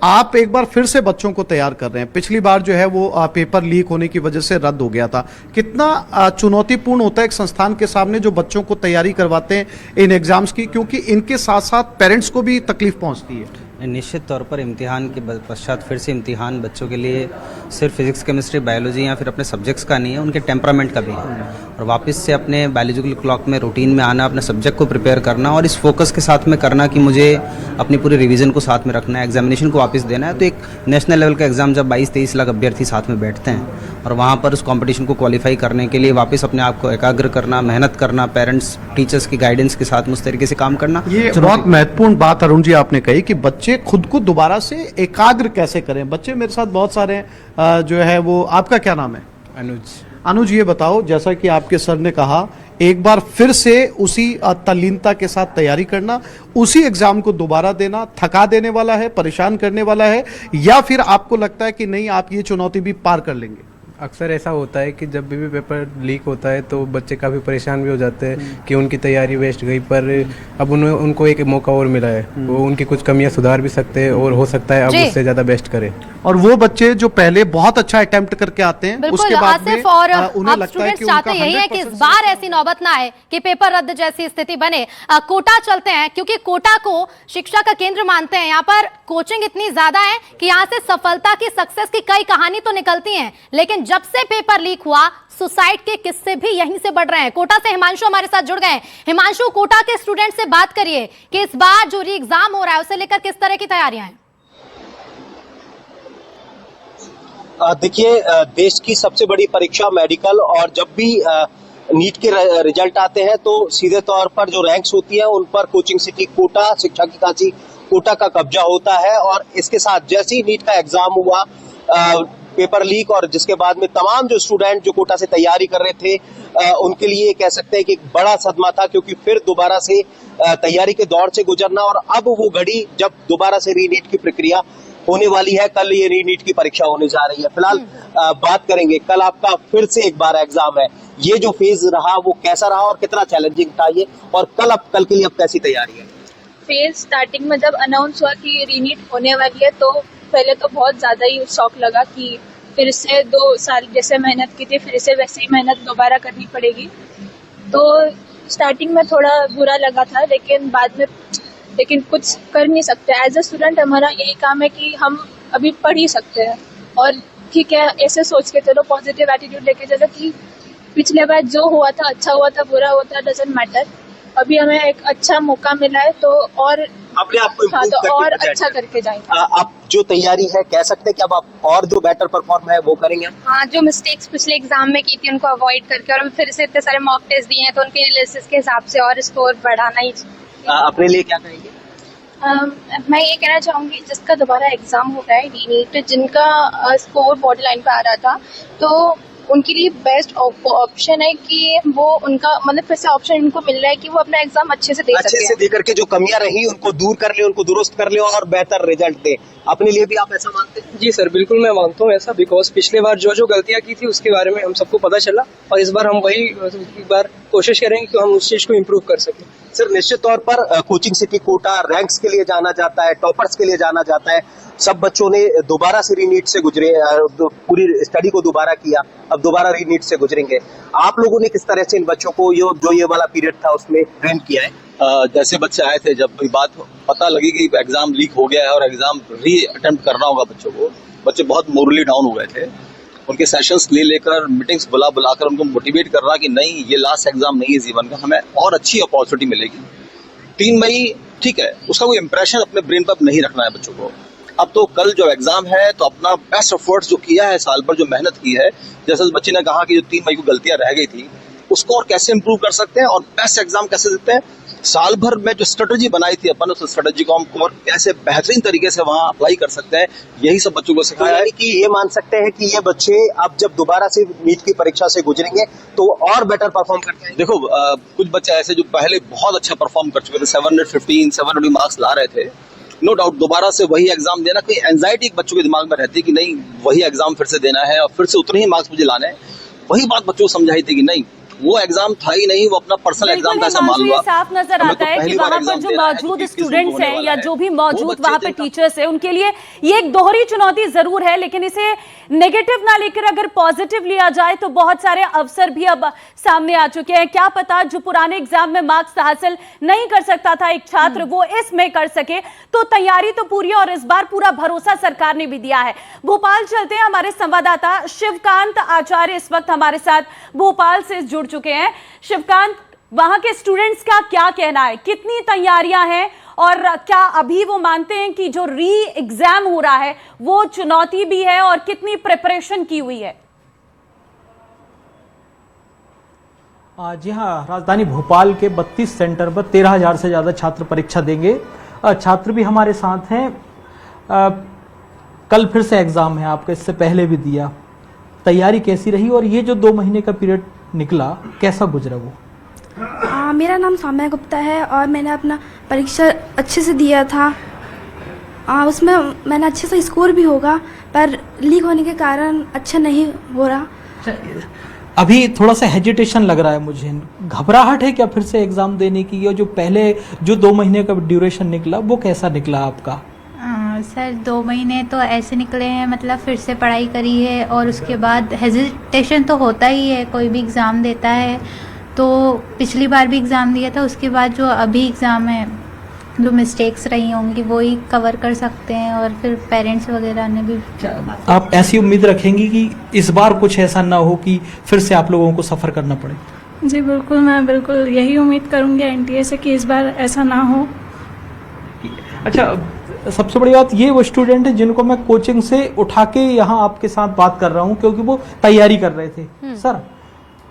आप एक बार फिर से बच्चों को तैयार कर रहे हैं। पिछली बार जो है वो पेपर लीक होने की वजह से रद्द हो गया था। कितना चुनौतीपूर्ण होता है एक संस्थान के सामने जो बच्चों को तैयारी करवाते हैं इन एग्जाम्स की, क्योंकि इनके साथ साथ पेरेंट्स को भी तकलीफ पहुंचती है। निश्चित तौर पर इम्तिहान के पश्चात फिर से इम्तिहान बच्चों के लिए सिर्फ फिजिक्स, केमिस्ट्री, बायोलॉजी या फिर अपने सब्जेक्ट्स का नहीं है, उनके टेम्परामेंट का भी है। और वापस से अपने बायोलॉजिकल क्लॉक में रूटीन में आना, अपने सब्जेक्ट को प्रिपेयर करना और इस फोकस के साथ में करना कि मुझे अपनी पूरी रिवीजन को साथ में रखना है, एग्जामिनेशन को वापस देना है। तो एक नेशनल लेवल का एग्जाम जब 22-23 लाख अभ्यर्थी साथ में बैठते हैं और वहाँ पर उस कॉम्पिटिशन को क्वालिफाई करने के लिए वापस अपने आप को एकाग्र करना, मेहनत करना, पेरेंट्स टीचर्स की गाइडेंस के साथ उस तरीके से काम करना, ये बहुत महत्वपूर्ण बात अरुण जी आपने कही कि बच्चे खुद को दोबारा से एकाग्र कैसे करें। बच्चे मेरे साथ बहुत सारे हैं जो है वो। आपका क्या नाम है? अनुज, ये बताओ, जैसा कि आपके सर ने कहा, एक बार फिर से उसी तल्लीनता के साथ तैयारी करना, उसी एग्जाम को दोबारा देना थका देने वाला है, परेशान करने वाला है, या फिर आपको लगता है कि नहीं आप ये चुनौती भी पार कर लेंगे? अक्सर ऐसा होता है कि जब भी पेपर लीक होता है तो बच्चे काफ़ी परेशान भी हो जाते हैं कि उनकी तैयारी वेस्ट गई, पर अब उनको एक मौका और मिला है, वो उनकी कुछ कमियां सुधार भी सकते हैं और हो सकता है अब उससे ज़्यादा बेस्ट करें। और वो बच्चे जो पहले बहुत अच्छा अटेम्प्ट करके आते हैं उसके बाद में उन्हें लगता है कि चाहते यही है कि इस बार ऐसी नौबत ना आए कि पेपर रद्द जैसी स्थिति बने। कोटा चलते हैं, क्योंकि कोटा को शिक्षा का केंद्र मानते हैं। यहाँ पर कोचिंग इतनी ज्यादा है कि यहाँ से सफलता की, सक्सेस की कई कहानी तो निकलती है, लेकिन जब से पेपर लीक हुआ सुसाइड के किस्से भी यहीं से बढ़ रहे हैं। कोटा से हिमांशु हमारे साथ जुड़ गए। हिमांशु, कोटा के स्टूडेंट से बात करिए कि इस बार जो री एग्जाम हो रहा है उसे लेकर किस तरह की तैयारियां हैं? देखिए, देश की सबसे बड़ी परीक्षा मेडिकल, और जब भी नीट के रिजल्ट आते हैं तो सीधे तौर पर जो रैंक्स होती है उन पर कोचिंग सिटी कोटा, शिक्षा की काशी कोटा का कब्जा होता है। और इसके साथ जैसे ही नीट का एग्जाम हुआ, पेपर लीक, और जिसके बाद में तमाम जो स्टूडेंट जो कोटा से तैयारी कर रहे थे उनके लिए कह सकते हैं कि एक बड़ा सदमा था, क्योंकि फिर दोबारा से तैयारी के दौर से गुजरना, और अब वो घड़ी जब दोबारा से रीनीट की प्रक्रिया होने वाली है। कल ये रीनीट की परीक्षा होने जा रही है। फिलहाल बात करेंगे, कल आपका फिर से एक बार एग्जाम है, ये जो फेज रहा वो कैसा रहा और कितना चैलेंजिंग था ये, और कल के लिए अब कैसी तैयारी है? फेज स्टार्टिंग में जब अनाउंस हुआ कि रीनीट होने वाली है तो पहले तो बहुत ज़्यादा ही शौक लगा कि फिर से 2 साल जैसे मेहनत की थी फिर से वैसे ही मेहनत दोबारा करनी पड़ेगी। तो स्टार्टिंग में थोड़ा बुरा लगा था, लेकिन कुछ कर नहीं सकते। एज अ स्टूडेंट हमारा यही काम है कि हम अभी पढ़ ही सकते हैं और ठीक है, ऐसे सोच के चलो, पॉजिटिव एटीट्यूड लेके चलो कि पिछले बार जो हुआ था, अच्छा हुआ था, बुरा हुआ था, डजंट मैटर। अभी हमें एक अच्छा मौका मिला है तो और अपने आप को हाँ, improve तो करके और present अच्छा करें। करके जाएंगे। आप जो तैयारी है कह सकते हैं कि अब आप और जो बेटर परफॉर्म है वो करेंगे? हाँ, जो मिस्टेक्स पिछले एग्जाम में की थी उनको अवॉइड करके, और फिर से इतने सारे मॉक टेस्ट दिए हैं तो उनके एनालिसिस के हिसाब से और स्कोर बढ़ाना ही। अपने लिए क्या कहेंगे? मैं ये कहना चाहूंगी, जिसका दोबारा एग्जाम हो रहा है नीट, जिनका स्कोर बॉर्डर लाइन पे आ रहा था, तो उनके लिए बेस्ट ऑप्शन है कि वो उनका मतलब फिर से ऑप्शन इनको मिल रहा है कि वो अपना एग्जाम अच्छे से दे करके जो कमियां रही उनको दूर कर ले, उनको दुरुस्त कर ले और बेहतर रिजल्ट दे। अपने लिए भी आप ऐसा मानते हैं? जी सर, बिल्कुल मैं मानता हूँ ऐसा, बिकॉज पिछले बार जो गलतियां की थी उसके बारे में हम सबको पता चला और इस बार हम वही एक बार कोशिश करेंगे कि हम उस चीज को इम्प्रूव कर सकें। सर, निश्चित तौर पर कोचिंग सिटी कोटा रैंक्स के लिए जाना जाता है, टॉपर्स के लिए जाना जाता है। सब बच्चों ने दोबारा से रीनीट से गुजरे, पूरी स्टडी को दोबारा किया, अब दोबारा रीनीट से गुजरेंगे। आप लोगों ने किस तरह से इन बच्चों को जो ये वाला पीरियड था उसमें ट्रेन किया है? जैसे बच्चे आए थे, जब कोई बात पता लगी कि एग्जाम लीक हो गया है और एग्जाम री अटेम्प्ट करना होगा बच्चों को, बच्चे बहुत मोरली डाउन हो गए थे। उनके सेशंस लेकर मीटिंग्स बुलाकर उनको मोटिवेट करना कि नहीं, ये लास्ट एग्जाम नहीं है जीवन का, हमें और अच्छी अपॉर्चुनिटी मिलेगी। 3 मई ठीक है, उसका कोई इंप्रेशन अपने ब्रेन पर नहीं रखना है बच्चों को। अब तो कल जो एग्जाम है तो अपना बेस्ट एफर्ट्स जो किया है, साल भर जो मेहनत की है, जैसे उस बच्चे ने कहा कि जो 3 मई को गलतियां रह गई थी उसको और कैसे इंप्रूव कर सकते हैं और बेस्ट एग्जाम कैसे देते हैं। साल भर में जो स्ट्रेटेजी बनाई थी अपन, उस स्ट्रेटेजी को हम और कैसे बेहतरीन तरीके से वहां अप्लाई कर सकते हैं, यही सब बच्चों को सिखाया है। कि ये मान सकते हैं कि ये बच्चे अब जब दोबारा से नीट की परीक्षा से गुजरेंगे तो और बेटर परफॉर्म करते हैं। देखो, कुछ बच्चे ऐसे जो पहले बहुत अच्छा परफॉर्म कर चुके थे, 715, 720 मार्क्स ला रहे थे, नो डाउट दोबारा से वही एग्जाम देना, कोई एंजाइटी एक बच्चों के दिमाग में रहती है कि नहीं, वही एग्जाम फिर से देना है और फिर से उतने ही मार्क्स मुझे लाने हैं। वही बात बच्चों को समझाई थी कि नहीं, वो एग्जाम था ही नहीं, वो अपना पर्सनल एग्जाम था, ऐसा मान लो। साफ नजर आता है कि वहाँ पर जो मौजूद स्टूडेंट्स हैं या जो भी मौजूद वहाँ पे टीचर्स हैं, उनके लिए ये एक दोहरी चुनौती जरूर है, लेकिन इसे नेगेटिव ना लेकर अगर पॉजिटिव लिया जाए तो बहुत सारे अवसर भी अब सामने आ चुके हैं। क्या पता जो पुराने एग्जाम में मार्क्स हासिल नहीं कर सकता था एक छात्र, वो इसमें कर सके। तो तैयारी तो पूरी, और इस बार पूरा भरोसा सरकार ने भी दिया है। भोपाल चलते हैं, हमारे संवाददाता शिवकांत आचार्य इस वक्त हमारे साथ भोपाल से जुड़ चुके हैं। शिवकांत, वहां के स्टूडेंट्स का क्या कहना है, कितनी तैयारियां हैं और क्या अभी वो मानते हैं कि जो री एग्जाम हो रहा है वो चुनौती भी है, और कितनी प्रिपरेशन की हुई है? जी हाँ, राजधानी भोपाल के 32 सेंटर पर 13,000 से ज़्यादा छात्र परीक्षा देंगे। छात्र भी हमारे साथ हैं। कल फिर से एग्ज़ाम है आपका, इससे पहले भी दिया, तैयारी कैसी रही और ये जो 2 महीने का पीरियड निकला कैसा गुजरा वो? मेरा नाम सौम्या गुप्ता है और मैंने अपना परीक्षा अच्छे से दिया था। उसमें मैंने अच्छे से स्कोर भी होगा, पर लीक होने के कारण अच्छा नहीं हो रहा। अभी थोड़ा सा हेजिटेशन लग रहा है मुझे, घबराहट है क्या फिर से एग्ज़ाम देने की? और जो पहले जो 2 महीने का ड्यूरेशन निकला वो कैसा निकला आपका? सर 2 महीने तो ऐसे निकले हैं, मतलब फिर से पढ़ाई करी है और उसके बाद हेजिटेशन तो होता ही है, कोई भी एग्ज़ाम देता है। तो पिछली बार भी एग्ज़ाम दिया था, उसके बाद जो अभी एग्ज़ाम है, जो मिस्टेक्स रही होंगी वो ही कवर कर सकते हैं, और फिर पेरेंट्स वगैरह ने भी। आप ऐसी उम्मीद रखेंगी कि इस बार कुछ ऐसा ना हो कि फिर से आप लोगों को सफ़र करना पड़े? जी बिल्कुल, मैं बिल्कुल यही उम्मीद करूँगी एनटीए से कि इस बार ऐसा ना हो। अच्छा, सबसे बड़ी बात ये, वो स्टूडेंट है जिनको मैं कोचिंग से उठा के यहाँ आपके साथ बात कर रहा हूँ क्योंकि वो तैयारी कर रहे थे। सर,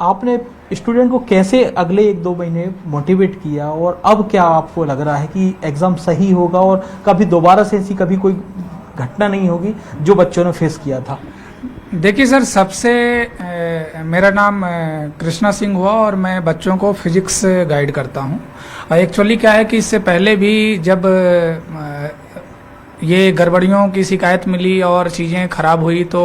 आपने स्टूडेंट को कैसे अगले 1-2 महीने मोटिवेट किया और अब क्या आपको लग रहा है कि एग्ज़ाम सही होगा और कभी दोबारा से ऐसी कभी कोई घटना नहीं होगी जो बच्चों ने फेस किया था? देखिए सर, सबसे मेरा नाम कृष्णा सिंह हुआ और मैं बच्चों को फिजिक्स गाइड करता हूँ। एक्चुअली क्या है कि इससे पहले भी जब ये गड़बड़ियों की शिकायत मिली और चीज़ें खराब हुई तो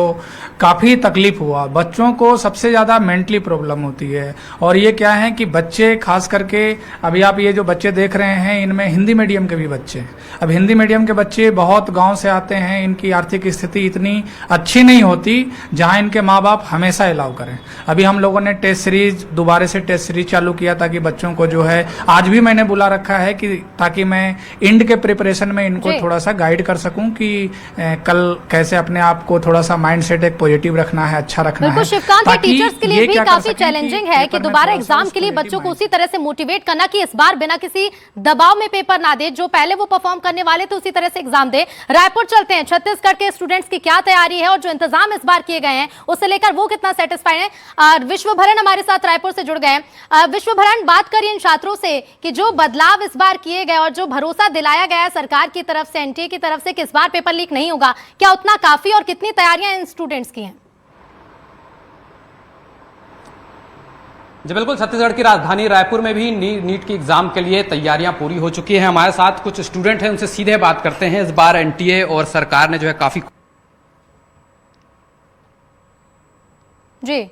काफ़ी तकलीफ हुआ। बच्चों को सबसे ज़्यादा मेंटली प्रॉब्लम होती है और ये क्या है कि बच्चे खास करके अभी आप ये जो बच्चे देख रहे हैं इनमें हिंदी मीडियम के भी बच्चे हैं। अब हिंदी मीडियम के बच्चे बहुत गांव से आते हैं, इनकी आर्थिक स्थिति इतनी अच्छी नहीं होती जहां इनके माँ बाप हमेशा अलाउ करें। अभी हम लोगों ने टेस्ट सीरीज दोबारा से टेस्ट सीरीज चालू किया ताकि बच्चों को जो है आज भी मैंने बुला रखा है कि ताकि मैं इंड के प्रिपरेशन में इनको थोड़ा सा गाइड कर सकूं कि कल कैसे अपने आप को थोड़ा सा माइंड सेट एक पॉजिटिव रखना है, अच्छा रखना है। शिवकांत, टीचर्स के लिए भी काफी चैलेंजिंग है कि दोबारा एग्जाम के लिए बच्चों को उसी तरह से मोटिवेट करना कि इस बार बिना किसी दबाव में पेपर ना दे, जो पहले वो परफॉर्म करने वाले थे उसी तरह से एग्जाम दे। रायपुर चलते हैं, छत्तीसगढ़ के स्टूडेंट्स की क्या तैयारी है और जो इंतजाम इस बार किए गए हैं उससे लेकर वो कितना सेटिस्फाइड है। विश्वभरण हमारे साथ रायपुर से जुड़ गए हैं। विश्वभरण, बात करिए इन छात्रों से कि जो बदलाव इस बार किए गए और जो भरोसा दिलाया गया सरकार की तरफ से, एनटीए की तरफ से कि इस बार पेपर लीक नहीं होगा, क्या उतना काफी और कितनी तैयारियां इन स्टूडेंट्स की हैं? जी बिल्कुल, छत्तीसगढ़ की राजधानी रायपुर में भी नीट की एग्जाम के लिए तैयारियां पूरी हो चुकी हैं। हमारे साथ कुछ स्टूडेंट हैं, उनसे सीधे बात करते हैं। इस बार एनटीए और सरकार ने जो है काफी जी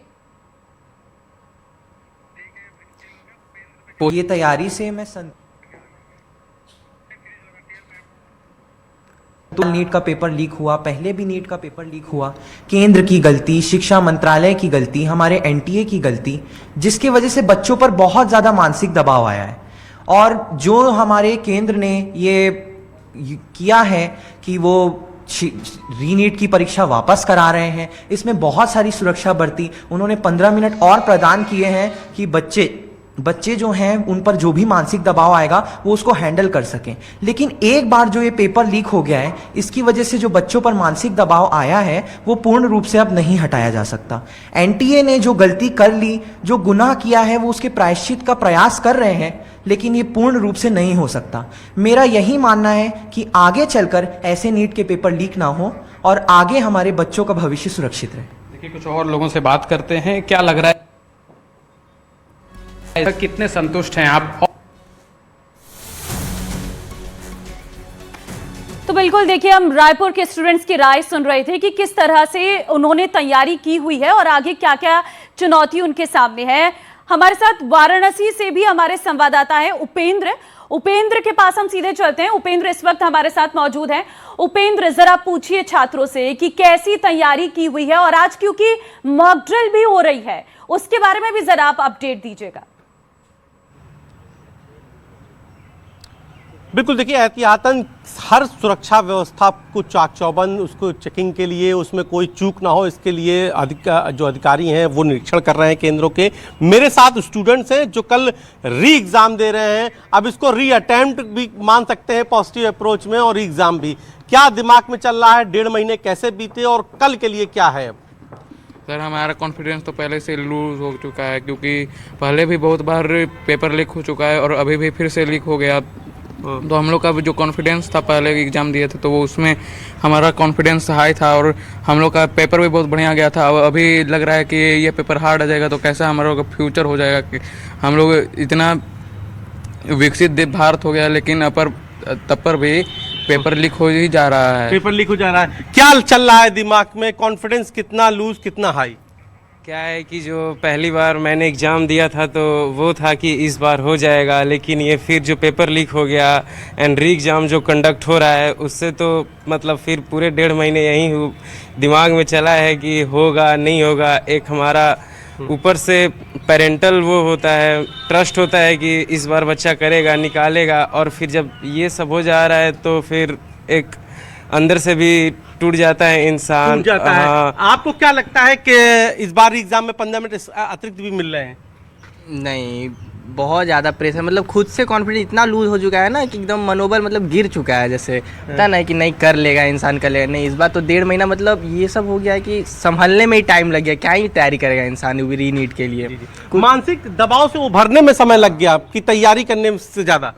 ये तैयारी से मैं तो नीट का पेपर लीक हुआ, पहले भी नीट का पेपर लीक हुआ, केंद्र की गलती, शिक्षा मंत्रालय की गलती, हमारे एनटीए की गलती, जिसकी वजह से बच्चों पर बहुत ज़्यादा मानसिक दबाव आया है। और जो हमारे केंद्र ने ये किया है कि वो रीनीट की परीक्षा वापस करा रहे हैं, इसमें बहुत सारी सुरक्षा बरती। उन्होंने 15 मिनट और प्रदान किए हैं कि बच्चे जो हैं उन पर जो भी मानसिक दबाव आएगा वो उसको हैंडल कर सकें। लेकिन एक बार जो ये पेपर लीक हो गया है, इसकी वजह से जो बच्चों पर मानसिक दबाव आया है वो पूर्ण रूप से अब नहीं हटाया जा सकता। एनटीए ने जो गलती कर ली, जो गुनाह किया है, वो उसके प्रायश्चित का प्रयास कर रहे हैं, लेकिन ये पूर्ण रूप से नहीं हो सकता। मेरा यही मानना है कि आगे चलकर ऐसे नीट के पेपर लीक ना हो और आगे हमारे बच्चों का भविष्य सुरक्षित रहे। देखिए, कुछ और लोगों से बात करते हैं। क्या लग रहा है, कितने संतुष्ट हैं आप? तो बिल्कुल देखिए, हम रायपुर के स्टूडेंट्स की राय सुन रहे थे कि किस तरह से उन्होंने तैयारी की हुई है और आगे क्या क्या चुनौती उनके सामने है। हमारे साथ वाराणसी से भी हमारे संवाददाता है उपेंद्र के पास हम सीधे चलते हैं। उपेंद्र इस वक्त हमारे साथ मौजूद हैं। उपेंद्र, जरा पूछिए छात्रों से कि कैसी तैयारी की हुई है और आज क्योंकि मॉक ड्रिल भी हो रही है उसके बारे में भी जरा आप अपडेट दीजिएगा। बिल्कुल, देखिए, एहतियातन हर सुरक्षा व्यवस्था को चाक चौबंद, उसको चेकिंग के लिए उसमें कोई चूक ना हो, इसके लिए जो अधिकारी हैं वो निरीक्षण कर रहे हैं केंद्रों के। मेरे साथ स्टूडेंट्स हैं जो कल री एग्ज़ाम दे रहे हैं, अब इसको री अटैम्प्ट भी मान सकते हैं पॉजिटिव अप्रोच में, और री एग्ज़ाम भी। क्या दिमाग में चल रहा है, 1.5 महीने कैसे बीते और कल के लिए क्या है? सर, हमारा कॉन्फिडेंस तो पहले से लूज हो चुका है, क्योंकि पहले भी बहुत बार पेपर लीक हो चुका है और अभी भी फिर से लीक हो गया। तो हम लोग का जो कॉन्फिडेंस था पहले एग्ज़ाम दिए थे तो वो उसमें हमारा कॉन्फिडेंस हाई था और हम लोग का पेपर भी बहुत बढ़िया गया था। अभी लग रहा है कि ये पेपर हार्ड आ जाएगा तो कैसा हमारा का फ्यूचर हो जाएगा कि हम लोग इतना विकसित भारत हो गया, लेकिन तब पर भी पेपर लीक हो ही जा रहा है। पेपर लीक हो जा रहा है, क्या चल रहा है दिमाग में? कॉन्फिडेंस कितना लूज, कितना हाई? क्या है कि जो पहली बार मैंने एग्ज़ाम दिया था तो वो था कि इस बार हो जाएगा, लेकिन ये फिर जो पेपर लीक हो गया एंड री एग्ज़ाम जो कंडक्ट हो रहा है उससे तो मतलब फिर पूरे 1.5 महीने यही दिमाग में चला है कि होगा नहीं होगा। एक हमारा ऊपर से पेरेंटल वो होता है, ट्रस्ट होता है कि इस बार बच्चा करेगा, निकालेगा, और फिर जब ये सब हो जा रहा है तो फिर एक अंदर से भी टूट जाता है इंसान। टूट जाता है। आपको क्या लगता है कि इस बार एग्जाम में 15 मिनट अतिरिक्त भी मिल रहे हैं? नहीं, बहुत ज़्यादा प्रेशर, मतलब खुद से कॉन्फिडेंस इतना लूज हो चुका है ना कि एकदम मनोबल मतलब गिर चुका है। जैसे पता नहीं कि नहीं कर लेगा इंसान, कर लेगा नहीं। इस बार तो 1.5 महीना मतलब ये सब हो गया है कि संभलने में ही टाइम लग गया। क्या ही तैयारी करेगा इंसान री नीट के लिए। मानसिक दबाव से उभरने में समय लग गया कि तैयारी करने से ज़्यादा।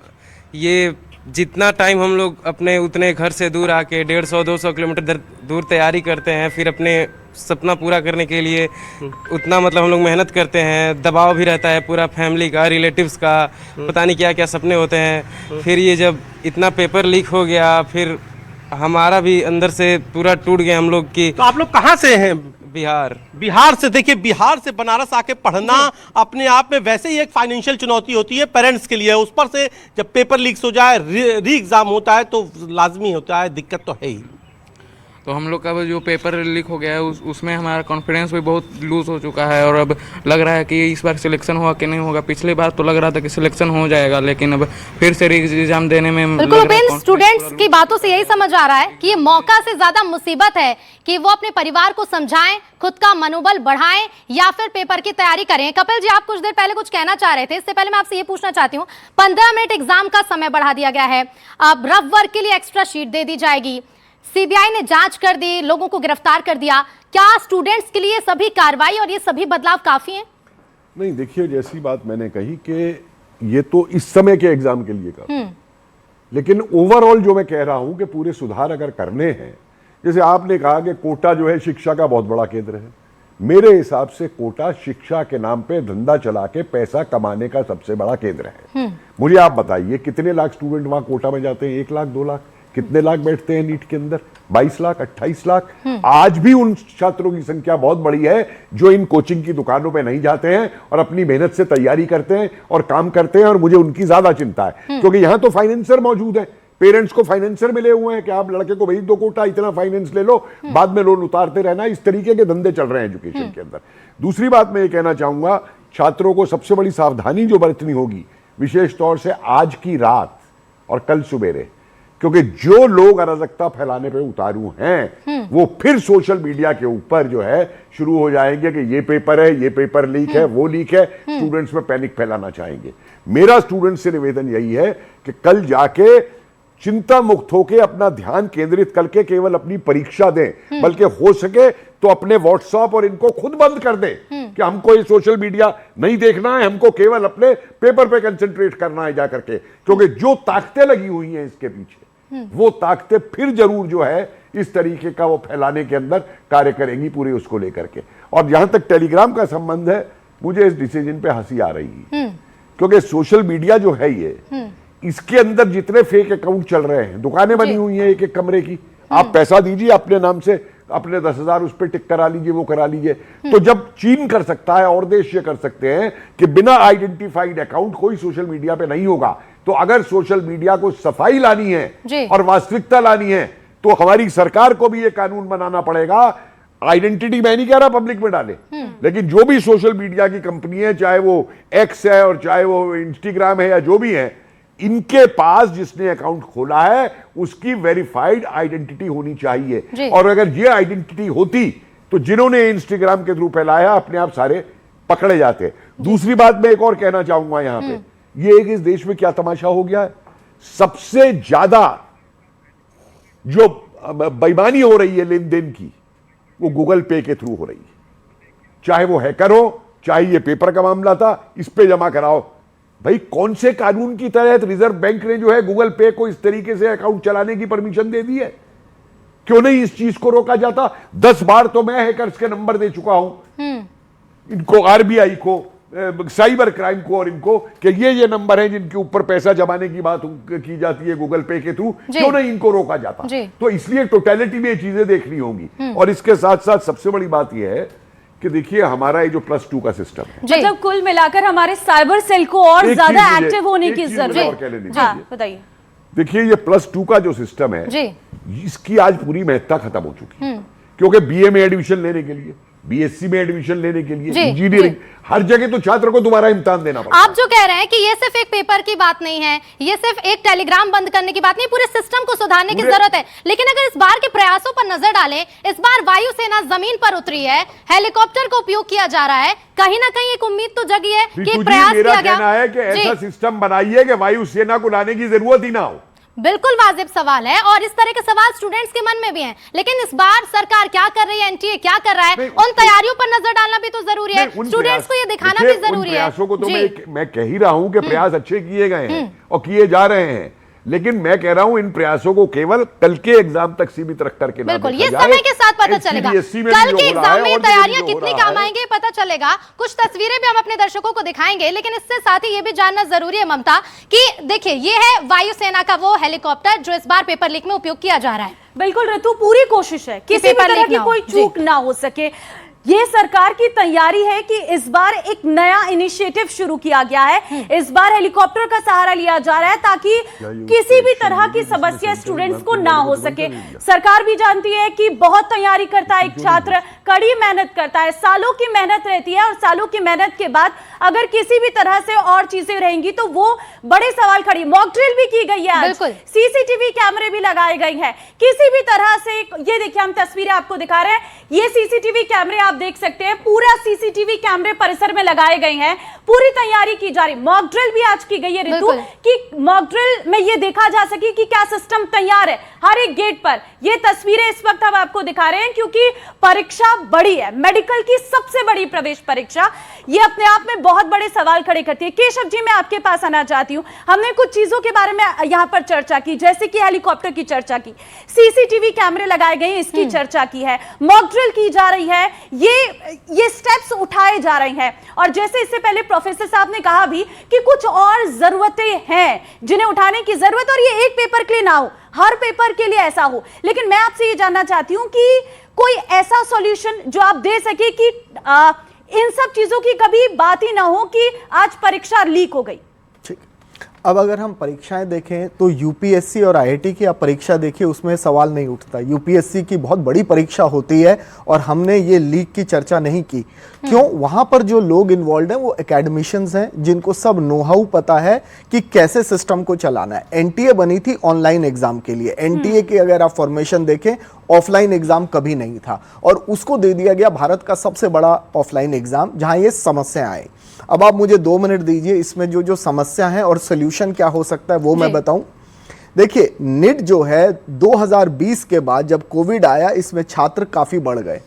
ये जितना टाइम हम लोग अपने उतने घर से दूर आके 150-200 किलोमीटर दूर तैयारी करते हैं, फिर अपने सपना पूरा करने के लिए उतना मतलब हम लोग मेहनत करते हैं। दबाव भी रहता है पूरा फैमिली का, रिलेटिव्स का, पता नहीं क्या क्या सपने होते हैं। फिर ये जब इतना पेपर लीक हो गया, फिर हमारा भी अंदर से पूरा टूट गया हम लोग की। तो आप लोग कहाँ से हैं? बिहार से। देखिए, बिहार से बनारस आके पढ़ना अपने आप में वैसे ही एक फाइनेंशियल चुनौती होती है पेरेंट्स के लिए। उस पर से जब पेपर लीक्स हो जाए, री एग्जाम होता है तो लाजमी होता है, दिक्कत तो है ही। तो हम लोग का जो पेपर लीक हो गया है उसमें हमारा कॉन्फिडेंस भी बहुत लूज हो चुका है और अब लग रहा है कि इस बार सिलेक्शन होगा कि नहीं होगा। पिछली बार तो लग रहा था कि सिलेक्शन हो जाएगा, लेकिन अब फिर से री एग्जाम देने में बिल्कुल उपेंद्र, स्टूडेंट्स की बातों से यही समझ आ रहा है कि ये मौका से ज्यादा मुसीबत है कि वो अपने परिवार को समझाएं, खुद का मनोबल बढ़ाएं या फिर पेपर की तैयारी करें। कपिल जी, आप कुछ देर पहले कुछ कहना चाह रहे थे, इससे पहले मैं आपसे ये पूछना चाहती हूँ, 15 मिनट एग्जाम का समय बढ़ा दिया गया है, अब रफ वर्क के लिए एक्स्ट्रा शीट दे दी जाएगी, सीबीआई ने जांच कर दी, लोगों को गिरफ्तार कर दिया। क्या स्टूडेंट्स के लिए सभी कार्रवाई और ये सभी बदलाव काफी हैं? नहीं, देखिए, जैसी बात मैंने कही कि ये तो इस समय के एग्जाम के लिए कर, लेकिन ओवरऑल जो मैं कह रहा हूं कि पूरे सुधार अगर करने हैं, जैसे आपने कहा कि कोटा जो है शिक्षा का बहुत बड़ा केंद्र है, मेरे हिसाब से कोटा शिक्षा के नाम पे धंधा चला के पैसा कमाने का सबसे बड़ा केंद्र है। मुझे आप बताइए कितने लाख स्टूडेंट वहां कोटा में जाते हैं? 1 लाख 2 लाख? कितने लाख बैठते हैं नीट के अंदर? 22 लाख 28 लाख। आज भी उन छात्रों की संख्या बहुत बड़ी है जो इन कोचिंग की दुकानों पे नहीं जाते हैं और अपनी मेहनत से तैयारी करते हैं और काम करते हैं, और मुझे उनकी ज्यादा चिंता है क्योंकि यहां तो फाइनेंसर मौजूद है, पेरेंट्स को फाइनेंसर मिले हुए हैं कि आप लड़के को भेज दो कोटा, इतना फाइनेंस ले लो, बाद में लोन उतारते रहना। इस तरीके के धंधे चल रहे हैं एजुकेशन के अंदर। दूसरी बात मैं ये कहना चाहूंगा, छात्रों को सबसे बड़ी सावधानी जो बरतनी होगी, विशेष तौर से आज की रात और कल सुबेरे, क्योंकि जो लोग अराजकता फैलाने पे उतारू हैं वो फिर सोशल मीडिया के ऊपर जो है शुरू हो जाएंगे कि ये पेपर है, ये पेपर लीक है, वो लीक है, स्टूडेंट्स में पैनिक फैलाना चाहेंगे। मेरा स्टूडेंट्स से निवेदन यही है कि कल जाके चिंता मुक्त होकर अपना ध्यान केंद्रित करके केवल अपनी परीक्षा दें, बल्कि हो सके तो अपने व्हाट्सएप और इनको खुद बंद कर दें कि हमको ये सोशल मीडिया नहीं देखना है, हमको केवल अपने पेपर पे कंसंट्रेट करना है जाकर के, क्योंकि जो ताकतें लगी हुई हैं इसके पीछे, वो ताकतें फिर जरूर जो है इस तरीके का वो फैलाने के अंदर कार्य करेंगी पूरे उसको लेकर के। और जहां तक टेलीग्राम का संबंध है, मुझे इस डिसीजन पे हंसी आ रही है क्योंकि सोशल मीडिया जो है ये, इसके अंदर जितने फेक अकाउंट चल रहे हैं, दुकानें बनी हुई हैं एक एक कमरे की, आप पैसा दीजिए अपने नाम से, अपने 10,000 उस पर टिक करा लीजिए, वो करा लीजिए। तो जब चीन कर सकता है और देश ये कर सकते हैं कि बिना आइडेंटिफाइड अकाउंट कोई सोशल मीडिया पे नहीं होगा, तो अगर सोशल मीडिया को सफाई लानी है और वास्तविकता लानी है तो हमारी सरकार को भी ये कानून बनाना पड़ेगा। आइडेंटिटी मैं नहीं कह रहा पब्लिक में डाले, लेकिन जो भी सोशल मीडिया की कंपनी है, चाहे वो एक्स है और चाहे वो इंस्टाग्राम है या जो भी है, इनके पास जिसने अकाउंट खोला है उसकी वेरीफाइड आइडेंटिटी होनी चाहिए। और अगर ये आइडेंटिटी होती तो जिन्होंने इंस्टाग्राम के थ्रू फैलाया अपने आप सारे पकड़े जाते। दूसरी बात मैं एक और कहना चाहूंगा यहां पे, ये एक इस देश में क्या तमाशा हो गया है, सबसे ज्यादा जो बेईमानी हो रही है लेन देन की, वो गूगल पे के थ्रू हो रही है। चाहे वो हैकर हो, चाहे ये पेपर का मामला था, इस पे जमा कराओ। भाई कौन से कानून की तहत रिजर्व बैंक ने जो है गूगल पे को इस तरीके से अकाउंट चलाने की परमिशन दे दी है? क्यों नहीं इस चीज को रोका जाता? 10 बार तो मैं हैकर्स के नंबर दे चुका हूं इनको, आरबीआई को, साइबर क्राइम को, और इनको कि ये नंबर हैं जिनके ऊपर पैसा जमाने की बात की जाती है गूगल पे के थ्रू, क्यों नहीं इनको रोका जाता? तो इसलिए टोटलिटी में ये चीजें देखनी होंगी। और इसके साथ साथ सबसे बड़ी बात यह है कि देखिए हमारा ये जो +2 का सिस्टम है, मतलब कुल मिलाकर हमारे साइबर सेल को और ज्यादा एक्टिव होने की जरूरत है। बताइए। देखिए ये +2 का जो सिस्टम है, इसकी आज पूरी महत्ता खत्म हो चुकी है, क्योंकि बीए में एडमिशन लेने के लिए, बीएससी में एडमिशन लेने के लिए, इंजीनियरिंग, हर जगह तो छात्र को दोबारा इम्तिहान देना पड़ता है। आप जो कह रहे हैं कि ये सिर्फ एक पेपर की बात नहीं है, ये सिर्फ एक टेलीग्राम बंद करने की बात नहीं, पूरे सिस्टम को सुधारने की जरूरत है। लेकिन अगर इस बार के प्रयासों पर नजर डालें, इस बार वायुसेना जमीन पर उतरी है, हेलीकॉप्टर का उपयोग किया जा रहा है, कहीं ना कहीं एक उम्मीद तो जगी है कि प्रयास किया गया। कहना है कि ऐसा सिस्टम बनाइए कि वायुसेना को लाने की जरूरत ही ना हो। बिल्कुल वाजिब सवाल है, और इस तरह के सवाल स्टूडेंट्स के मन में भी हैं। लेकिन इस बार सरकार क्या कर रही है, एनटीए क्या कर रहा है, उन तैयारियों पर नजर डालना भी तो जरूरी है, स्टूडेंट्स को ये दिखाना भी जरूरी है। प्रयासों को तो मैं कह ही रहा हूं कि प्रयास अच्छे किए गए हैं और किए जा रहे हैं, लेकिन मैं कह रहा हूं इन प्रयासों को केवल कल के एग्जाम तक सीमित रख करके ना बिल्कुल, देखा ये जाए। समय के साथ पता चलेगा SPSC में कल भी के जो हो रहा एग्जाम है में और तैयारियां जो हो कितनी रहा काम है। आएंगे पता चलेगा। कुछ तस्वीरें भी हम अपने दर्शकों को दिखाएंगे, लेकिन इससे साथ ही ये भी जानना जरूरी है ममता कि देखिए ये है वायुसेना का वो हेलीकॉप्टर जो इस बार पेपर लीक में उपयोग किया जा रहा है। बिल्कुल ऋतु, पूरी कोशिश है किसी भी पेपर तरह लीक की ना हो। कोई चूक ना हो सके। ये सरकार की तैयारी है कि इस बार एक नया इनिशिएटिव शुरू किया गया है। इस बार हेलीकॉप्टर का सहारा लिया जा रहा है ताकि किसी भी तरह की समस्या स्टूडेंट्स को ना हो सके। सरकार भी जानती है कि बहुत तैयारी करता है एक छात्र, कड़ी मेहनत करता है, सालों की मेहनत रहती है और सालों की मेहनत के बाद अगर किसी भी तरह से और चीजें रहेंगी तो वो बड़े सवाल खड़ी। मॉक ड्रिल भी की गई है आज, सीसीटीवी कैमरे भी लगाए गए हैं। किसी भी तरह से ये देखिए, हम तस्वीरें आपको दिखा रहे हैं, ये सीसीटीवी कैमरे आप देख सकते हैं, पूरा सीसीटीवी कैमरे परिसर में लगाए गए हैं, पूरी तैयारी की जा रही। मॉक ड्रिल भी आज की गई है ऋतु, कि मॉक ड्रिल में ये देखा जा सके कि क्या सिस्टम तैयार है हर एक गेट पर। ये तस्वीरें इस वक्त हम आपको दिखा रहे हैं क्योंकि परीक्षा बड़ी है, मेडिकल की सबसे बड़ी प्रवेश परीक्षा, ये अपने आप में बहुत बड़े सवाल खड़े करती है। केशव जी, मैं आपके पास आना चाहती हूं। हमने कुछ चीजों के बारे में यहां पर चर्चा की, जैसे कि हेलीकॉप्टर की चर्चा की, सीसीटीवी कैमरे लगाए गए इसकी चर्चा की है, मॉक ड्रिल की जा रही है, ये स्टेप्स उठाए जा रहे हैं। और जैसे इससे पहले प्रोफेसर साहब ने कहा भी कि कुछ और जरूरतें हैं जिन्हें उठाने की जरूरत, और ये एक पेपर के लिए ना हो, हर पेपर के लिए ऐसा हो। लेकिन मैं आपसे ये जानना चाहती हूं कि कोई ऐसा सॉल्यूशन जो आप दे सके कि इन सब चीजों की कभी बात ही ना हो कि आज परीक्षा लीक हो गई। अब अगर हम परीक्षाएं देखें तो यूपीएससी और आईआईटी की आप परीक्षा देखिए, उसमें सवाल नहीं उठता। यूपीएससी की बहुत बड़ी परीक्षा होती है और हमने ये लीक की चर्चा नहीं की। क्यों? वहां पर जो लोग इन्वॉल्व हैं वो एकेडमिशियंस हैं जिनको सब नो हाउ पता है कि कैसे सिस्टम को चलाना है। एनटीए बनी थी ऑनलाइन एग्जाम के लिए। एनटीए की अगर आप फॉर्मेशन देखें, ऑफलाइन एग्जाम कभी नहीं था और उसको दे दिया गया भारत का सबसे बड़ा ऑफलाइन एग्जाम जहां ये समस्या आई। अब आप मुझे 2 मिनट दीजिए, इसमें जो समस्या है और सोल्यूशन क्या हो सकता है वो मैं बताऊं। देखिए, नीट जो है 2020 के बाद जब कोविड आया, इसमें छात्र काफी बढ़ गए,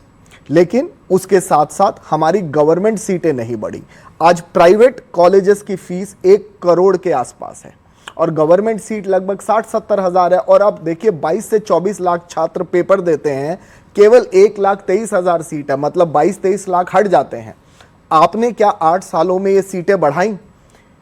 लेकिन उसके साथ साथ हमारी गवर्नमेंट सीटें नहीं बढ़ी। आज प्राइवेट कॉलेजेस की फीस 1 करोड़ के आसपास है और गवर्नमेंट सीट लगभग 60-70 हजार है। और अब देखिए 22 से 24 लाख छात्र पेपर देते हैं, केवल 1,23,000 सीट है, मतलब 22-23 लाख हट जाते हैं। आपने क्या 8 सालों में ये सीटें बढ़ाई?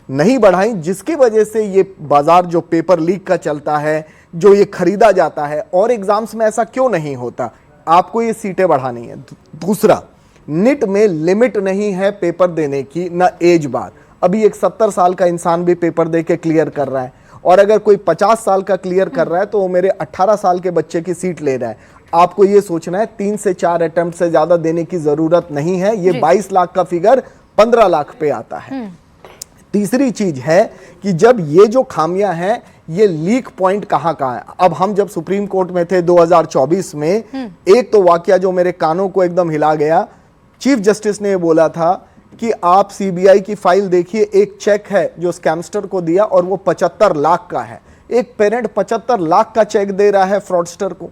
नहीं बढ़ाई, जिसकी वजह से ये बाजार जो पेपर लीक का चलता है, जो ये खरीदा जाता है, और एग्जाम्स में ऐसा क्यों नहीं होता? आपको ये सीटें बढ़ानी है। दूसरा, नीट में लिमिट नहीं है पेपर देने की, ना एज बार। अभी एक 70 साल का इंसान भी पेपर दे के क्लियर कर रहा है, और अगर कोई 50 साल का क्लियर कर रहा है तो वो मेरे 18 साल के बच्चे की सीट ले रहा है। आपको ये सोचना है 3 से 4 अटेम्प्ट से ज्यादा देने की जरूरत नहीं है। ये 22 लाख का फिगर 15 लाख पे आता है। तीसरी चीज है कि जब ये जो खामियां हैं, ये लीक पॉइंट कहां है। अब हम जब सुप्रीम कोर्ट में थे 2024 में, एक तो वाकया जो मेरे कानों को एकदम हिला गया, चीफ जस्टिस ने बोला था कि आप सीबीआई की फाइल देखिए, एक चेक है जो स्कैमस्टर को दिया और वो 75 लाख का है। एक पेरेंट 75 लाख का चेक दे रहा है फ्रॉडस्टर को।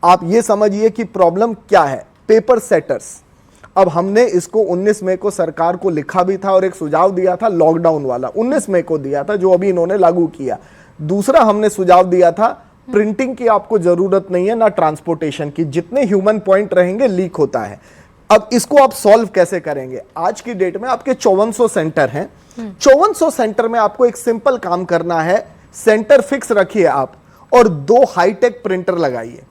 आप ये समझिए कि प्रॉब्लम क्या है। पेपर सेटर्स, अब हमने इसको 19 मई को सरकार को लिखा भी था और एक सुझाव दिया था लॉकडाउन वाला, 19 मई को दिया था, जो अभी इन्होंने लागू किया। दूसरा हमने सुझाव दिया था प्रिंटिंग की आपको जरूरत नहीं है, ना ट्रांसपोर्टेशन की, जितने ह्यूमन पॉइंट रहेंगे लीक होता है। अब इसको आप सॉल्व कैसे करेंगे? आज की डेट में आपके 5400 सेंटर हैं। 5400 सेंटर में आपको एक सिंपल काम करना है, सेंटर फिक्स रखिए आप और 2 हाईटेक प्रिंटर लगाइए।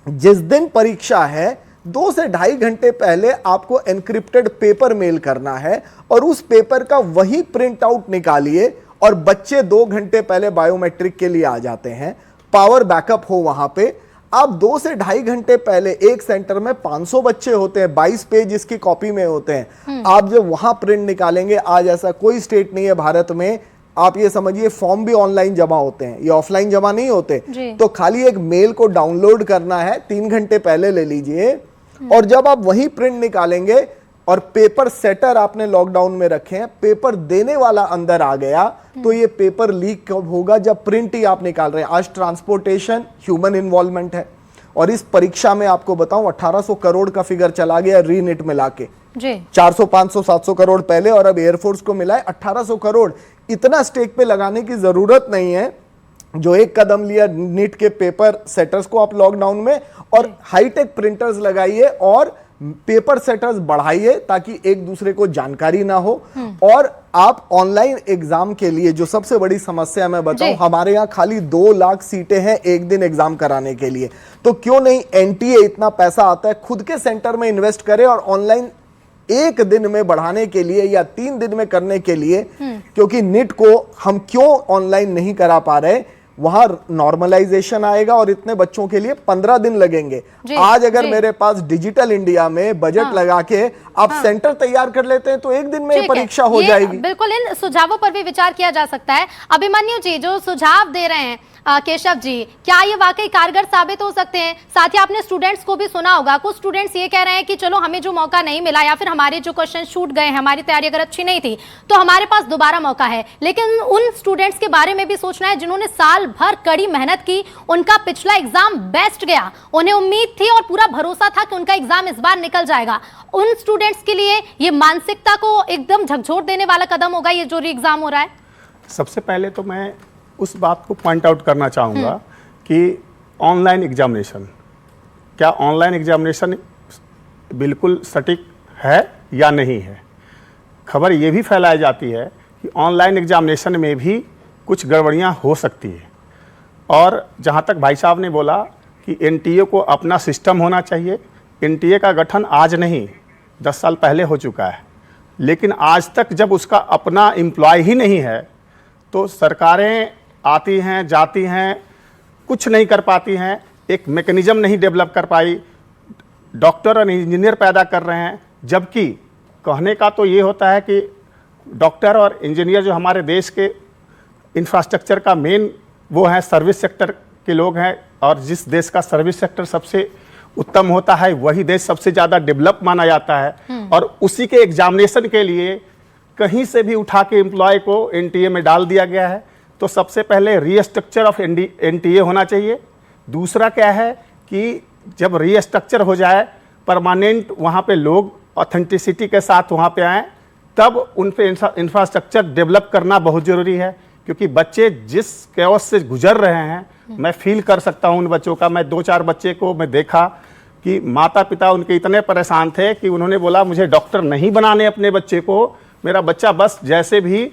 जिस दिन परीक्षा है 2 से 2.5 घंटे पहले आपको एनक्रिप्टेड पेपर मेल करना है और उस पेपर का वही प्रिंट आउट निकालिए, और बच्चे 2 घंटे पहले बायोमेट्रिक के लिए आ जाते हैं, पावर बैकअप हो वहां पे। आप 2 से 2.5 घंटे पहले, एक सेंटर में 500 बच्चे होते हैं, 22 पेज इसकी कॉपी में होते हैं, आप जब वहां प्रिंट निकालेंगे, आज ऐसा कोई स्टेट नहीं है भारत में, आप ये समझिए फॉर्म भी ऑनलाइन जमा होते हैं, ये ऑफलाइन जमा नहीं होते। तो खाली एक मेल को डाउनलोड करना है, 3 घंटे पहले ले लीजिए, और जब आप वही प्रिंट निकालेंगे, और पेपर सेटर आपने लॉकडाउन में रखे हैं, पेपर देने वाला अंदर आ गया, तो ये पेपर लीक कब होगा? जब प्रिंट ही आप निकाल रहे हैं। आज ट्रांसपोर्टेशन ह्यूमन इन्वॉल्वमेंट है, और इस परीक्षा में आपको बताऊं 1800 करोड़ का फिगर चला गया रीनेट मिला के। 400, 500, 700 करोड़ पहले, और अब एयरफोर्स को मिला है 1800 करोड़। इतना स्टेक पे लगाने की जरूरत नहीं है। जो एक कदम लिया नीट के पेपर सेटर्स को आप लॉकडाउन में, और हाईटेक प्रिंटर्स लगाइए और पेपर सेटर्स बढ़ाइए ताकि एक दूसरे को जानकारी ना हो। और आप ऑनलाइन एग्जाम के लिए जो सबसे बड़ी समस्या मैं बताऊं, हमारे यहाँ खाली 2 लाख सीटें हैं एक दिन एग्जाम कराने के लिए, तो क्यों नहीं एनटीए इतना पैसा आता है खुद के सेंटर में इन्वेस्ट करे और ऑनलाइन एक दिन में बढ़ाने के लिए या 3 दिन में करने के लिए, क्योंकि नीट को हम क्यों ऑनलाइन नहीं करा पा रहे, वहां नॉर्मलाइजेशन आएगा और इतने बच्चों के लिए 15 दिन लगेंगे। आज अगर मेरे पास डिजिटल इंडिया में बजट लगा के आप सेंटर तैयार कर लेते हैं तो एक दिन में परीक्षा हो जाएगी। बिल्कुल, इन सुझावों पर भी विचार किया जा सकता है। अभिमन्यु जी जो सुझाव दे रहे हैं केशव जी, क्या ये वाकई कारगर साबित हो सकते हैं? साथ ही आपने स्टूडेंट्स को भी सुना होगा, कुछ स्टूडेंट्स ये कह रहे हैं कि चलो हमें जो मौका नहीं मिला या फिर हमारे जो क्वेश्चन छूट गए, हमारी तैयारी अगर अच्छी नहीं थी तो हमारे पास दोबारा मौका है। लेकिन उन स्टूडेंट्स के बारे में भी सोचना है जिन्होंने साल भर कड़ी मेहनत की, उनका पिछला एग्जाम बेस्ट गया, उन्हें उम्मीद थी और पूरा भरोसा था कि उनका एग्जाम इस बार निकल जाएगा। उन स्टूडेंट्स के लिए ये मानसिकता को एकदम झकझोर देने वाला कदम होगा ये जो री एग्जाम हो रहा है। सबसे पहले तो मैं उस बात को पॉइंट आउट करना चाहूँगा कि ऑनलाइन एग्जामिनेशन, क्या ऑनलाइन एग्जामिनेशन बिल्कुल सटीक है या नहीं है। खबर ये भी फैलाई जाती है कि ऑनलाइन एग्जामिनेशन में भी कुछ गड़बड़ियाँ हो सकती है। और जहाँ तक भाई साहब ने बोला कि एनटीए को अपना सिस्टम होना चाहिए, एनटीए का गठन आज नहीं 10 साल पहले हो चुका है, लेकिन आज तक जब उसका अपना एम्प्लॉय ही नहीं है तो सरकारें आती हैं जाती हैं, कुछ नहीं कर पाती हैं, एक मैकेनिज्म नहीं डेवलप कर पाई, डॉक्टर और इंजीनियर पैदा कर रहे हैं। जबकि कहने का तो ये होता है कि डॉक्टर और इंजीनियर जो हमारे देश के इंफ्रास्ट्रक्चर का मेन वो हैं, सर्विस सेक्टर के लोग हैं, और जिस देश का सर्विस सेक्टर सबसे उत्तम होता है वही देश सबसे ज़्यादा डेवलप माना जाता है। और उसी के एग्जामिनेशन के लिए कहीं से भी उठा के एम्प्लॉय को एनटीए में डाल दिया गया है। तो सबसे पहले रीस्ट्रक्चर ऑफ एनटीए होना चाहिए। दूसरा क्या है कि जब रीस्ट्रक्चर हो जाए, परमानेंट वहाँ पे लोग ऑथेंटिसिटी के साथ वहाँ पे आएँ, तब उन पे इंफ्रास्ट्रक्चर डेवलप करना बहुत ज़रूरी है। क्योंकि बच्चे जिस कैओस से गुजर रहे हैं, मैं फील कर सकता हूँ उन बच्चों का। मैं 2-4 बच्चे को मैं देखा कि माता पिता उनके इतने परेशान थे कि उन्होंने बोला मुझे डॉक्टर नहीं बनाने अपने बच्चे को, मेरा बच्चा बस जैसे भी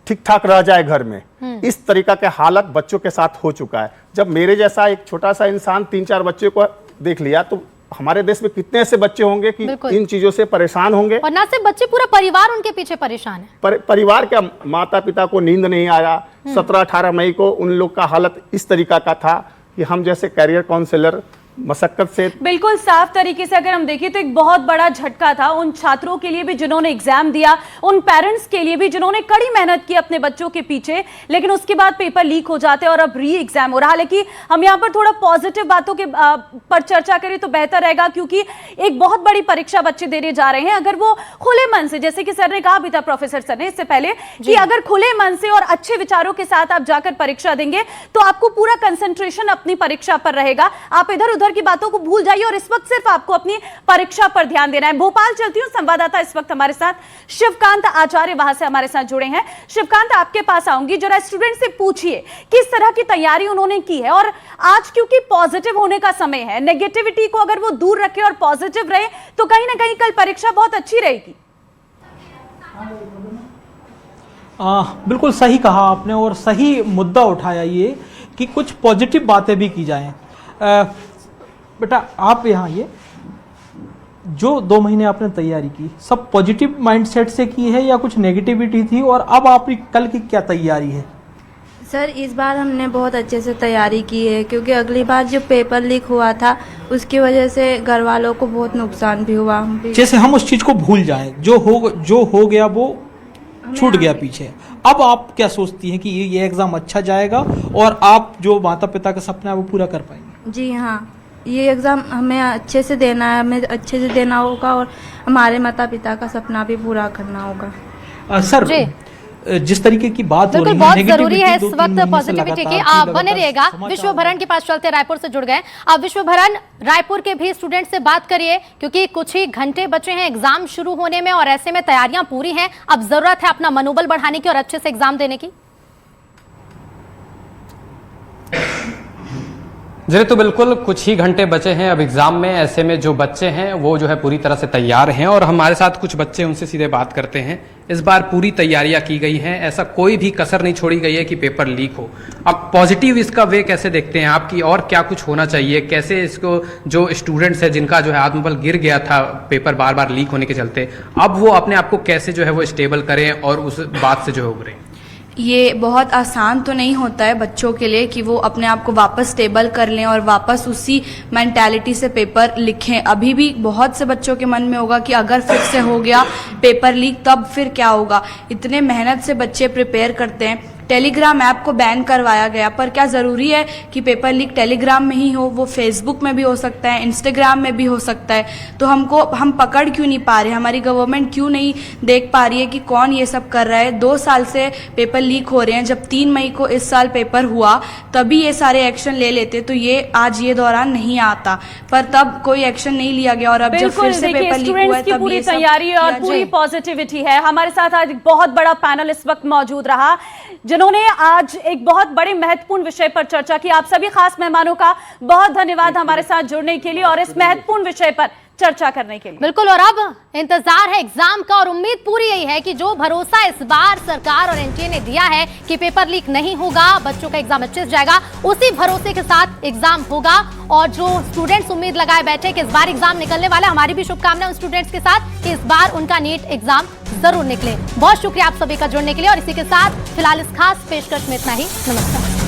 ठीक ठाक रह जाए घर में। इस तरीका के हालत बच्चों के साथ हो चुका है। जब मेरे जैसा एक छोटा सा इंसान 3-4 बच्चे को देख लिया तो हमारे देश में कितने ऐसे बच्चे होंगे कि इन चीजों से परेशान होंगे। और ना सिर्फ बच्चे, पूरा परिवार उनके पीछे परेशान है। परिवार क्या, माता पिता को नींद नहीं आया। 17-18 मई को उन लोग का हालत इस तरीका का था कि हम जैसे कैरियर काउंसलर मशक्कत से, बिल्कुल साफ तरीके से अगर हम देखें तो एक बहुत बड़ा झटका था उन छात्रों के लिए भी जिन्होंने एग्जाम दिया, उन पेरेंट्स के लिए भी जिन्होंने कड़ी मेहनत की अपने बच्चों के पीछे, लेकिन उसके बाद पेपर लीक हो जाते हैं और अब री एग्जाम हो रहा है। हालांकि हम यहाँ पर थोड़ा पॉजिटिव बातों के पर चर्चा करें तो बेहतर रहेगा, क्योंकि एक बहुत बड़ी परीक्षा बच्चे देने जा रहे हैं। अगर वो खुले मन से, जैसे कि सर ने कहा भी था, प्रोफेसर सर ने इससे पहले, कि अगर खुले मन से और अच्छे विचारों के साथ आप जाकर परीक्षा देंगे तो आपको पूरा कंसंट्रेशन अपनी परीक्षा पर रहेगा। आप इधर उधर की बातों को भूल जाइए और इस वक्त सिर्फ आपको अपनी परीक्षा पर ध्यान देना है। भोपाल चलती हूं, संवाददाता इस वक्त हमारे साथ शिवकांत आचार्य वहां से हमारे साथ जुड़े हैं। शिवकांत, आपके पास आऊंगी, जरा स्टूडेंट से पूछिए किस तरह की तैयारी उन्होंने की है। और आज क्योंकि पॉजिटिव होने का समय है, नेगेटिविटी को अगर वो दूर रखे और पॉजिटिव रहे तो कहीं ना कहीं कल परीक्षा बहुत अच्छी रहेगी। बिल्कुल सही कहा आपने और सही मुद्दा उठाया ये कि कुछ पॉजिटिव बातें भी की जाएं। बेटा आप यहाँ ये जो 2 महीने आपने तैयारी की, सब पॉजिटिव माइंडसेट से की है या कुछ नेगेटिविटी थी, और अब आपकी कल की क्या तैयारी है? सर इस बार हमने बहुत अच्छे से तैयारी की है, क्योंकि अगली बार जो पेपर लीक हुआ था उसकी वजह से घर वालों को बहुत नुकसान भी हुआ। जैसे हम उस चीज को भूल जाएं, जो हो गया वो छूट गया पीछे। अब आप क्या सोचती हैं कि ये एग्जाम अच्छा जाएगा और आप जो माता पिता का सपना है वो पूरा कर पाएंगे? जी हाँ, ये एग्ज़ाम हमें अच्छे से देना है, हमें अच्छे से देना होगा और हमारे माता पिता का सपना भी पूरा करना होगा। सर जिस तरीके की बात हो रही है, बहुत जरूरी है इस वक्त पॉजिटिविटी की। आप बने रहिएगा। विश्वभरण के पास चलते, रायपुर से जुड़ गए। अब विश्वभरण, रायपुर के भी स्टूडेंट से बात करिए, क्योंकि कुछ ही घंटे बचे हैं एग्जाम शुरू होने में और ऐसे में तैयारियां पूरी हैं। अब जरूरत है अपना मनोबल बढ़ाने की और अच्छे से एग्जाम देने की। जी तो बिल्कुल कुछ ही घंटे बचे हैं अब एग्जाम में। ऐसे में जो बच्चे हैं वो जो है पूरी तरह से तैयार हैं और हमारे साथ कुछ बच्चे उनसे सीधे बात करते हैं। इस बार पूरी तैयारियां की गई हैं, ऐसा कोई भी कसर नहीं छोड़ी गई है कि पेपर लीक हो। अब पॉजिटिव इसका वे कैसे देखते हैं आपकी, और क्या कुछ होना चाहिए, कैसे इसको जो स्टूडेंट्स है जिनका जो है आत्मबल गिर गया था पेपर बार बार लीक होने के चलते, अब वो अपने आप को कैसे जो है वो स्टेबल करें और उस बात से जो है उभरें? ये बहुत आसान तो नहीं होता है बच्चों के लिए कि वो अपने आप को वापस स्टेबल कर लें और वापस उसी मेंटालिटी से पेपर लिखें। अभी भी बहुत से बच्चों के मन में होगा कि अगर फिर से हो गया पेपर लीक तब फिर क्या होगा। इतने मेहनत से बच्चे प्रिपेयर करते हैं। टेलीग्राम ऐप को बैन करवाया गया, पर क्या ज़रूरी है कि पेपर लीक टेलीग्राम में ही हो? वो फेसबुक में भी हो सकता है, इंस्टाग्राम में भी हो सकता है। तो हम पकड़ क्यों नहीं पा रहे? हमारी गवर्नमेंट क्यों नहीं देख पा रही है कि कौन ये सब कर रहा है? 2 साल से पेपर लीक हो रहे हैं। जब 3 मई को इस साल पेपर हुआ तभी ये सारे एक्शन ले लेते तो ये आज ये दौरान नहीं आता, पर तब कोई एक्शन नहीं लिया गया। और अब जब फिर से पेपर लीक हुआ है तब पूरी ये सब तैयारी और पूरी पॉजिटिविटी है। हमारे साथ आज एक बहुत बड़ा पैनल इस वक्त मौजूद रहा जिन्होंने आज एक बहुत बड़े महत्वपूर्ण विषय पर चर्चा की। आप सभी खास मेहमानों का बहुत धन्यवाद हमारे साथ जुड़ने के लिए और इस महत्वपूर्ण विषय पर चर्चा करने के लिए। बिल्कुल, और अब इंतजार है एग्जाम का और उम्मीद पूरी यही है कि जो भरोसा इस बार सरकार और एनटीए ने दिया है कि पेपर लीक नहीं होगा, बच्चों का एग्जाम अच्छे से जाएगा, उसी भरोसे के साथ एग्जाम होगा। और जो स्टूडेंट्स उम्मीद लगाए बैठे कि इस बार एग्जाम निकलने वाला, हमारी भी शुभकामनाएं उन स्टूडेंट्स के साथ कि इस बार उनका नीट एग्जाम जरूर निकले। बहुत शुक्रिया आप सभी का जुड़ने के लिए और इसी के साथ फिलहाल इस खास पेशकश में इतना ही। नमस्कार।